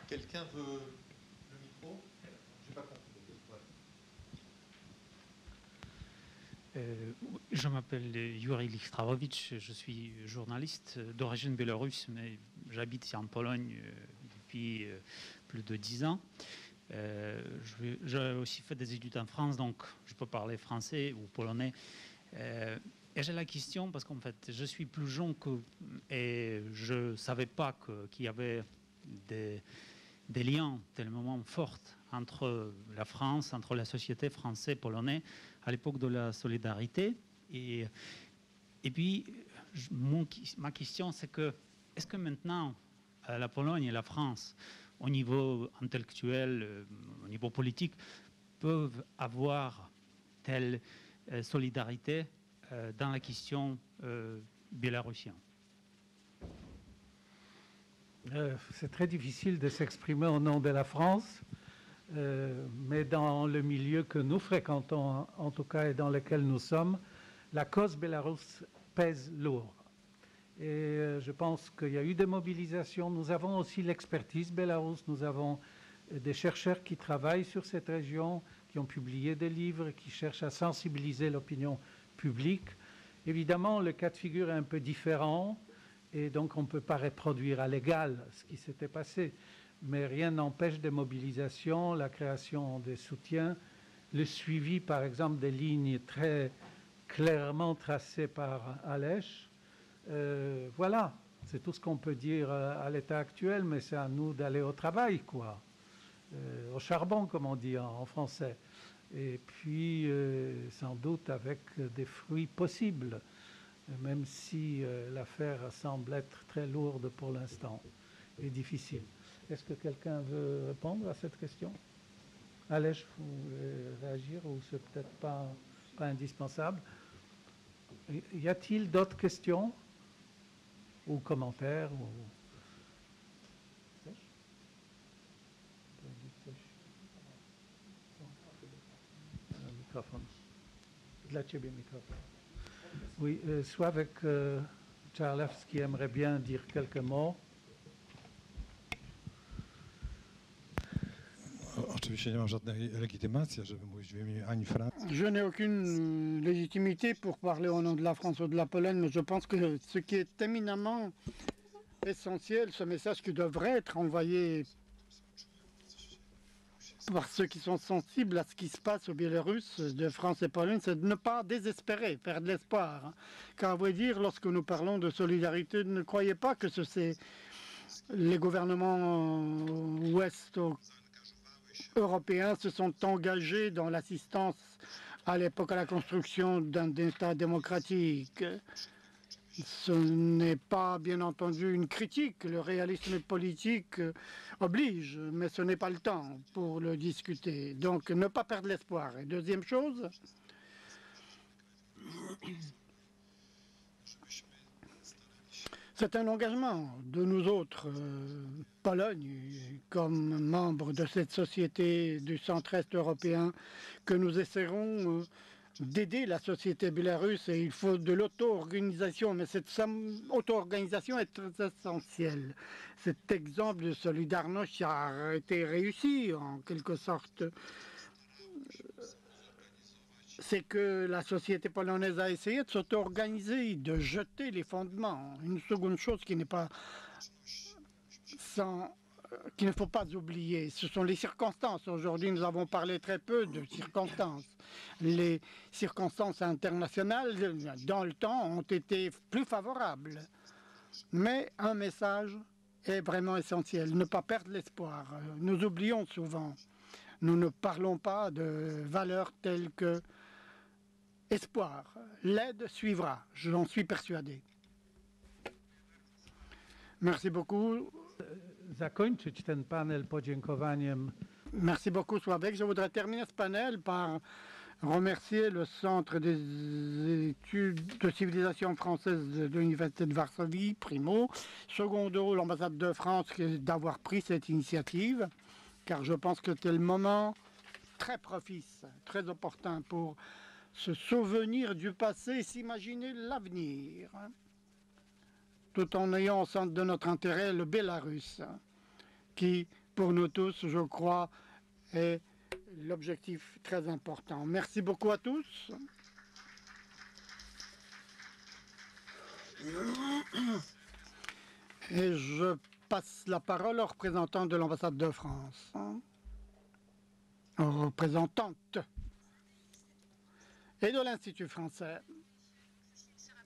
Quelqu'un veut le micro? Je n'ai pas compris. Je m'appelle Yuri Lichtravovitch, je suis journaliste d'origine biélorusse, mais j'habite en Pologne depuis plus de 10 ans. J'ai aussi fait des études en France, donc je peux parler français ou polonais. Et j'ai la question, parce qu'en fait, je suis plus jeune et je ne savais pas qu'il y avait des liens tellement forts entre la France, entre la société française et polonaise à l'époque de la solidarité. Et puis, ma question, c'est que est-ce que maintenant, la Pologne et la France, au niveau intellectuel, au niveau politique, peuvent avoir telle solidarité dans la question biélorussienne? C'est très difficile de s'exprimer au nom de la France, mais dans le milieu que nous fréquentons, en tout cas, et dans lequel nous sommes, la cause bélarusse pèse lourd. Et je pense qu'il y a eu des mobilisations. Nous avons aussi l'expertise bélarusse. Nous avons des chercheurs qui travaillent sur cette région, qui ont publié des livres, qui cherchent à sensibiliser l'opinion publique. Évidemment, le cas de figure est un peu différent. Et donc, on ne peut pas reproduire à l'égal ce qui s'était passé. Mais rien n'empêche des mobilisations, la création des soutiens, le suivi, par exemple, des lignes très clairement tracées par Aleš. Voilà, c'est tout ce qu'on peut dire à l'état actuel, mais c'est à nous d'aller au travail, quoi. Au charbon, comme on dit en français. Et puis, sans doute avec des fruits possibles, même si l'affaire semble être très lourde pour l'instant. et difficile. Est-ce que quelqu'un veut répondre à cette question? Alej, vous voulez réagir ou c'est peut-être pas indispensable? Y a-t-il d'autres questions ou commentaires ou... Microphone. Dla ciebie microphone. Oui, soit avec Charles qui aimerait bien dire quelques mots. Oczywiście nie mam żadnej legitymacji, żeby mówić w imieniu ani Francji. Je n'ai aucune légitimité pour parler au nom de la France ou de la Pologne, mais je pense que ce qui est éminemment essentiel, ce message qui devrait être envoyé par ceux qui sont sensibles à ce qui se passe au Biélorusse, de France et Pologne, c'est de ne pas désespérer, perdre l'espoir. Car à vrai dire, lorsque nous parlons de solidarité, ne croyez pas que c'est les gouvernements ouest européens se sont engagés dans l'assistance à l'époque à la construction d'un État démocratique. Ce n'est pas, bien entendu, une critique. Le réalisme politique oblige, mais ce n'est pas le temps pour le discuter. Donc, ne pas perdre l'espoir. Et deuxième chose, c'est un engagement de nous autres, Pologne, comme membres de cette société du centre-est européen, que nous essaierons d'aider la société biélorusse, et il faut de l'auto-organisation, mais cette auto-organisation est très essentielle. Cet exemple de Solidarność a été réussi en quelque sorte. C'est que la société polonaise a essayé de s'auto-organiser, de jeter les fondements. Une seconde chose qui n'est pas qu'il ne faut pas oublier, ce sont les circonstances. Aujourd'hui, nous avons parlé très peu de circonstances. Les circonstances internationales, dans le temps, ont été plus favorables. Mais un message est vraiment essentiel, ne pas perdre l'espoir. Nous oublions souvent. Nous ne parlons pas de valeurs telles que espoir. L'aide suivra, j'en suis persuadé. Merci beaucoup. Zakończyć ten panel podziękowaniem. Merci beaucoup, Sławek. Je voudrais terminer ce panel par remercier le Centre des études de civilisation française de l'Université de Varsovie, primo. Secondo, l'ambassade de France d'avoir pris cette initiative, car je pense que c'est le moment très propice, très opportun pour se souvenir du passé et s'imaginer l'avenir, tout en ayant au centre de notre intérêt le Bélarus, qui, pour nous tous, je crois, est l'objectif très important. Merci beaucoup à tous. Et je passe la parole aux représentants de l'ambassade de France, aux représentantes et de l'Institut français.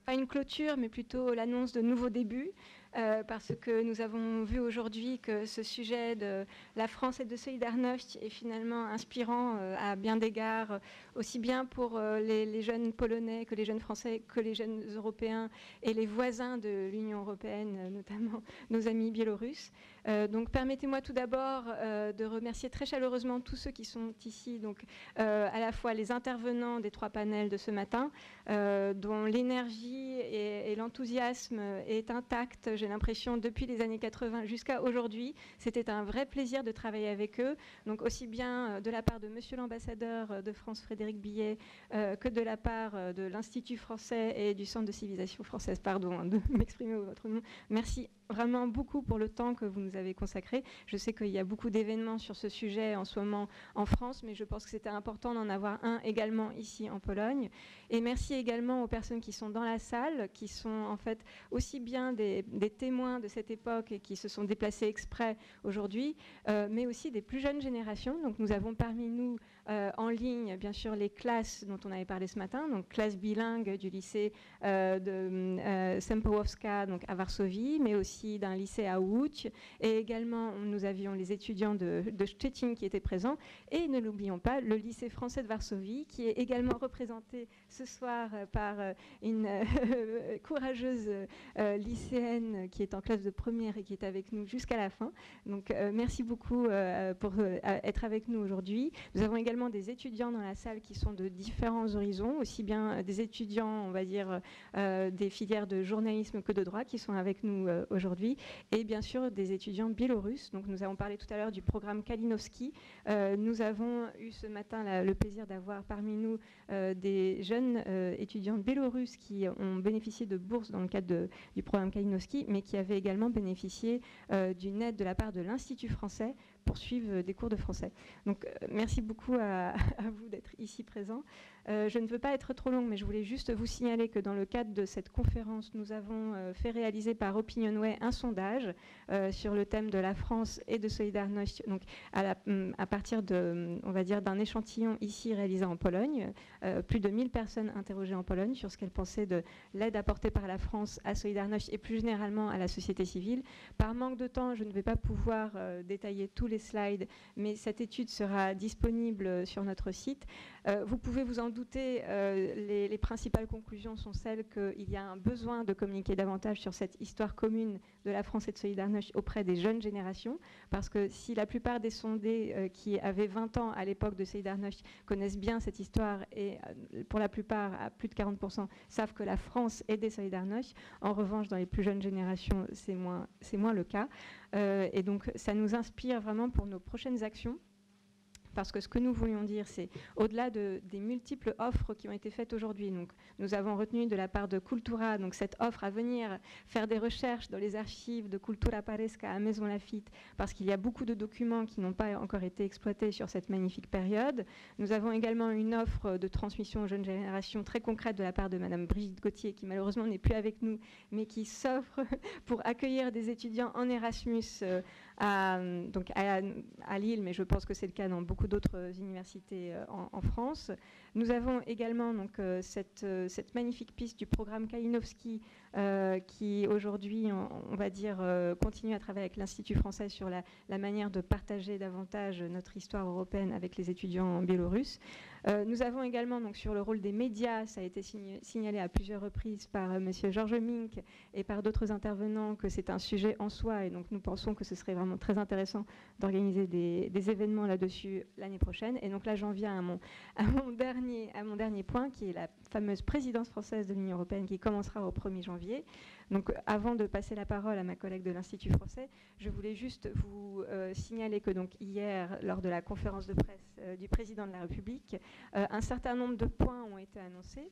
Pas une clôture, mais plutôt l'annonce de nouveaux débuts, parce que nous avons vu aujourd'hui que ce sujet de la France et de Solidarność est finalement inspirant à bien d'égards, aussi bien pour les jeunes Polonais que les jeunes Français, que les jeunes Européens et les voisins de l'Union européenne, notamment nos amis biélorusses. Donc permettez-moi tout d'abord de remercier très chaleureusement tous ceux qui sont ici, donc à la fois les intervenants des trois panels de ce matin, dont l'énergie et l'enthousiasme est intact, j'ai l'impression, depuis les années 80 jusqu'à aujourd'hui. C'était un vrai plaisir de travailler avec eux, donc aussi bien de la part de Monsieur l'ambassadeur de France, Frédéric Billet, que de la part de l'Institut français et du Centre de civilisation française, pardon de m'exprimer au votre nom. Merci vraiment beaucoup pour le temps que vous nous avez consacré. Je sais qu'il y a beaucoup d'événements sur ce sujet en ce moment en France, mais je pense que c'était important d'en avoir un également ici en Pologne. Et merci également aux personnes qui sont dans la salle, qui sont en fait aussi bien des témoins de cette époque et qui se sont déplacés exprès aujourd'hui, mais aussi des plus jeunes générations. Donc nous avons parmi nous en ligne, bien sûr, les classes dont on avait parlé ce matin, donc classe bilingue du lycée de Sempowowska, donc à Varsovie, mais aussi aussi d'un lycée à Łódź, et également nous avions les étudiants de Szczecin qui étaient présents, et ne l'oublions pas, le lycée français de Varsovie, qui est également représenté ce soir par une courageuse lycéenne qui est en classe de première et qui est avec nous jusqu'à la fin. Donc merci beaucoup pour être avec nous aujourd'hui. Nous avons également des étudiants dans la salle qui sont de différents horizons, aussi bien des étudiants, on va dire, des filières de journalisme que de droit qui sont avec nous aujourd'hui, et bien sûr des étudiants biélorusses. Donc nous avons parlé tout à l'heure du programme Kalinowski. Nous avons eu ce matin le plaisir d'avoir parmi nous des jeunes étudiants biélorusses qui ont bénéficié de bourses dans le cadre du programme Kalinowski, mais qui avaient également bénéficié d'une aide de la part de l'Institut français pour suivre des cours de français. Donc merci beaucoup à vous d'être ici présents. Je ne veux pas être trop longue, mais je voulais juste vous signaler que dans le cadre de cette conférence, nous avons fait réaliser par Opinionway un sondage sur le thème de la France et de Solidarność, donc à partir de, on va dire, d'un échantillon ici réalisé en Pologne. Plus de 1000 personnes interrogées en Pologne sur ce qu'elles pensaient de l'aide apportée par la France à Solidarność et plus généralement à la société civile. Par manque de temps, je ne vais pas pouvoir détailler tous les slides, mais cette étude sera disponible sur notre site. Vous pouvez vous en douter, les principales conclusions sont celles qu'il y a un besoin de communiquer davantage sur cette histoire commune de la France et de Solidarność auprès des jeunes générations, parce que si la plupart des sondés qui avaient 20 ans à l'époque de Solidarność connaissent bien cette histoire et pour la plupart, à plus de 40%, savent que la France aidait Solidarność, en revanche, dans les plus jeunes générations, c'est moins le cas. Et donc, ça nous inspire vraiment pour nos prochaines actions. Parce que ce que nous voulions dire, c'est au-delà des multiples offres qui ont été faites aujourd'hui. Donc, nous avons retenu de la part de Cultura, donc cette offre à venir faire des recherches dans les archives de Cultura Paresca à Maison Lafitte, parce qu'il y a beaucoup de documents qui n'ont pas encore été exploités sur cette magnifique période. Nous avons également une offre de transmission aux jeunes générations très concrète de la part de Madame Brigitte Gauthier, qui malheureusement n'est plus avec nous, mais qui s'offre pour accueillir des étudiants en Erasmus à Lille, mais je pense que c'est le cas dans beaucoup d'autres universités en France. Nous avons également donc, cette magnifique piste du programme Kalinowski qui aujourd'hui, on va dire, continue à travailler avec l'Institut français sur la manière de partager davantage notre histoire européenne avec les étudiants biélorusses. Nous avons également donc, sur le rôle des médias, ça a été signalé à plusieurs reprises par monsieur Georges Mink et par d'autres intervenants que c'est un sujet en soi, et donc nous pensons que ce serait vraiment très intéressant d'organiser des événements là-dessus l'année prochaine. Et donc là, j'en viens à mon dernier point, qui est la fameuse présidence française de l'Union européenne qui commencera au 1er janvier. Donc avant de passer la parole à ma collègue de l'Institut français, je voulais juste vous signaler que donc, hier, lors de la conférence de presse du président de la République, un certain nombre de points ont été annoncés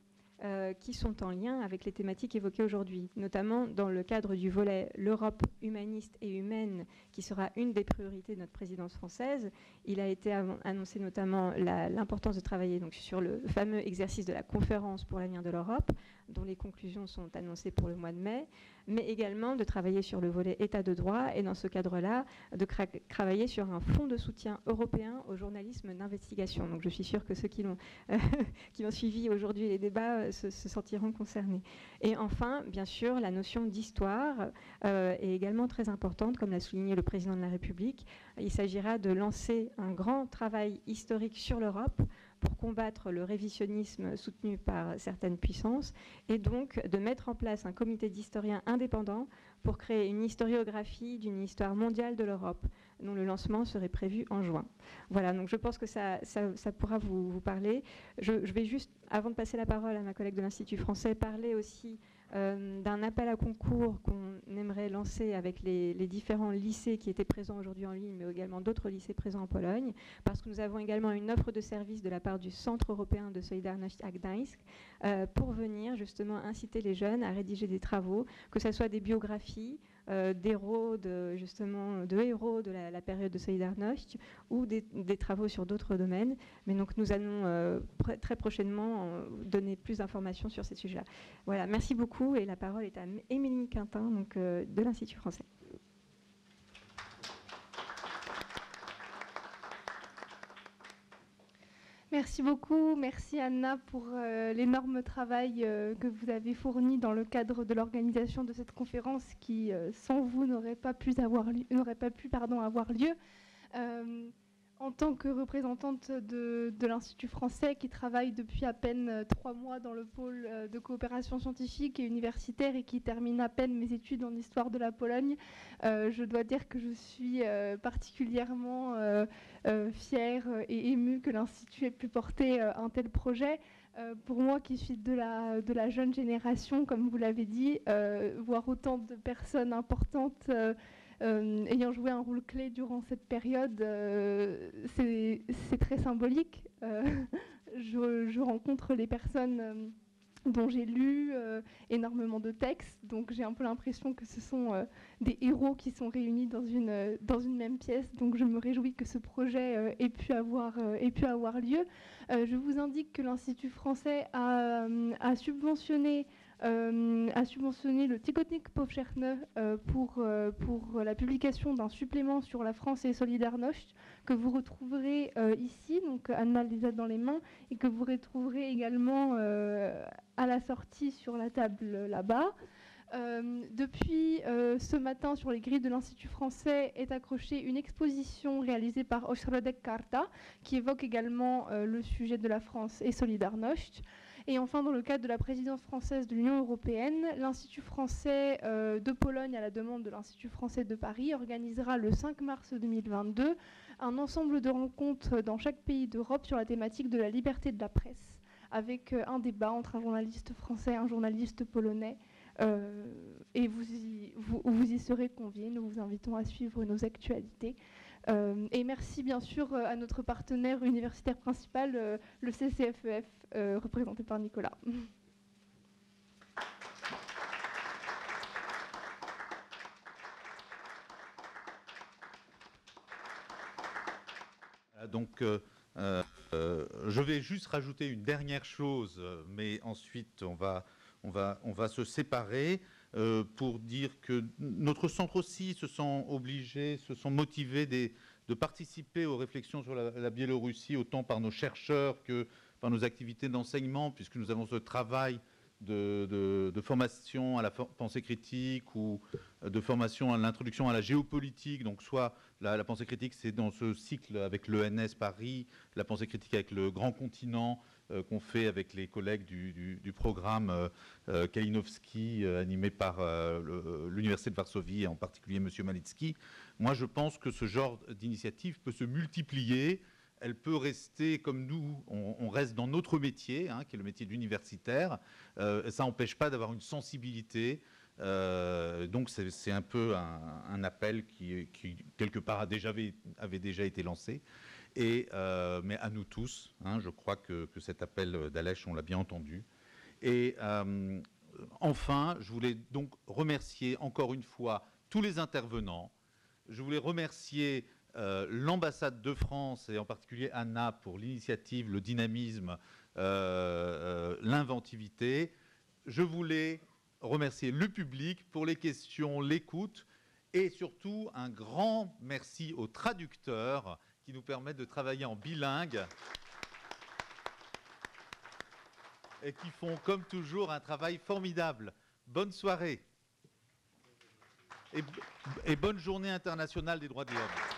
qui sont en lien avec les thématiques évoquées aujourd'hui, notamment dans le cadre du volet l'Europe humaniste et humaine, qui sera une des priorités de notre présidence française. Il a été annoncé notamment l'importance de travailler donc, sur le fameux exercice de la conférence pour l'avenir de l'Europe, dont les conclusions sont annoncées pour le mois de mai, mais également de travailler sur le volet État de droit et dans ce cadre-là, de travailler sur un fonds de soutien européen au journalisme d'investigation. Donc je suis sûre que ceux qui ont suivi aujourd'hui les débats se sentiront concernés. Et enfin, bien sûr, la notion d'histoire est également très importante, comme l'a souligné le président de la République. Il s'agira de lancer un grand travail historique sur l'Europe pour combattre le révisionnisme soutenu par certaines puissances et donc de mettre en place un comité d'historiens indépendants pour créer une historiographie d'une histoire mondiale de l'Europe, dont le lancement serait prévu en juin. Voilà, donc je pense que ça pourra vous parler. Je vais juste, avant de passer la parole à ma collègue de l'Institut français, parler aussi d'un appel à concours qu'on aimerait lancer avec les différents lycées qui étaient présents aujourd'hui en ligne, mais également d'autres lycées présents en Pologne, parce que nous avons également une offre de service de la part du Centre européen de Solidarność à Gdańsk pour venir justement inciter les jeunes à rédiger des travaux, que ce soit des biographies, d'héros de la période de Solidarność ou des travaux sur d'autres domaines. Mais donc nous allons très prochainement donner plus d'informations sur ces sujets-là. Voilà, merci beaucoup et la parole est à Émilie Quintin donc, de l'Institut français. Merci beaucoup. Merci Anna pour l'énorme travail que vous avez fourni dans le cadre de l'organisation de cette conférence qui, sans vous, n'aurait pas pu avoir lieu. En tant que représentante de l'Institut français qui travaille depuis à peine 3 mois dans le pôle de coopération scientifique et universitaire et qui termine à peine mes études en histoire de la Pologne, je dois dire que je suis particulièrement fière et émue que l'Institut ait pu porter un tel projet. Pour moi qui suis de la jeune génération, comme vous l'avez dit, voir autant de personnes importantes ayant joué un rôle clé durant cette période, c'est très symbolique. Je rencontre les personnes dont j'ai lu énormément de textes, donc j'ai un peu l'impression que ce sont des héros qui sont réunis dans une même pièce, donc je me réjouis que ce projet ait pu avoir lieu. Je vous indique que l'Institut français a subventionné le Tygodnik Powszechny pour la publication d'un supplément sur la France et Solidarność que vous retrouverez ici, donc Anna les a dans les mains, et que vous retrouverez également à la sortie sur la table là-bas. Depuis ce matin, sur les grilles de l'Institut français, est accrochée une exposition réalisée par Ośrodek Karta qui évoque également le sujet de la France et Solidarność. Et enfin, dans le cadre de la présidence française de l'Union européenne, l'Institut français de Pologne, à la demande de l'Institut français de Paris, organisera le 5 mars 2022 un ensemble de rencontres dans chaque pays d'Europe sur la thématique de la liberté de la presse, avec un débat entre un journaliste français et un journaliste polonais. Et vous y serez conviés. Nous vous invitons à suivre nos actualités. Et merci bien sûr à notre partenaire universitaire principal, le CCFEF, représenté par Nicolas. Donc, je vais juste rajouter une dernière chose, mais ensuite on va se séparer pour dire que notre centre aussi se sent motivé de participer aux réflexions sur la Biélorussie, autant par nos chercheurs que par nos activités d'enseignement, puisque nous avons ce travail de formation à la pensée critique ou de formation à l'introduction à la géopolitique. Donc soit la pensée critique, c'est dans ce cycle avec l'ENS Paris, la pensée critique avec le grand continent qu'on fait avec les collègues du programme Kalinowski, animé par l'Université de Varsovie, et en particulier M. Malicki. Moi, je pense que ce genre d'initiative peut se multiplier. Elle peut rester comme nous, on reste dans notre métier, qui est le métier d'universitaire. Ça n'empêche pas d'avoir une sensibilité. Donc c'est un peu un appel qui quelque part avait déjà été lancé. Mais à nous tous, je crois que cet appel d'Alech, on l'a bien entendu. Et enfin, je voulais donc remercier encore une fois tous les intervenants. Je voulais remercier l'ambassade de France et en particulier Anna pour l'initiative, le dynamisme, l'inventivité. Je voulais remercier le public pour les questions, l'écoute et surtout un grand merci aux traducteurs qui nous permettent de travailler en bilingue et qui font comme toujours un travail formidable. Bonne soirée et bonne journée internationale des droits de l'homme.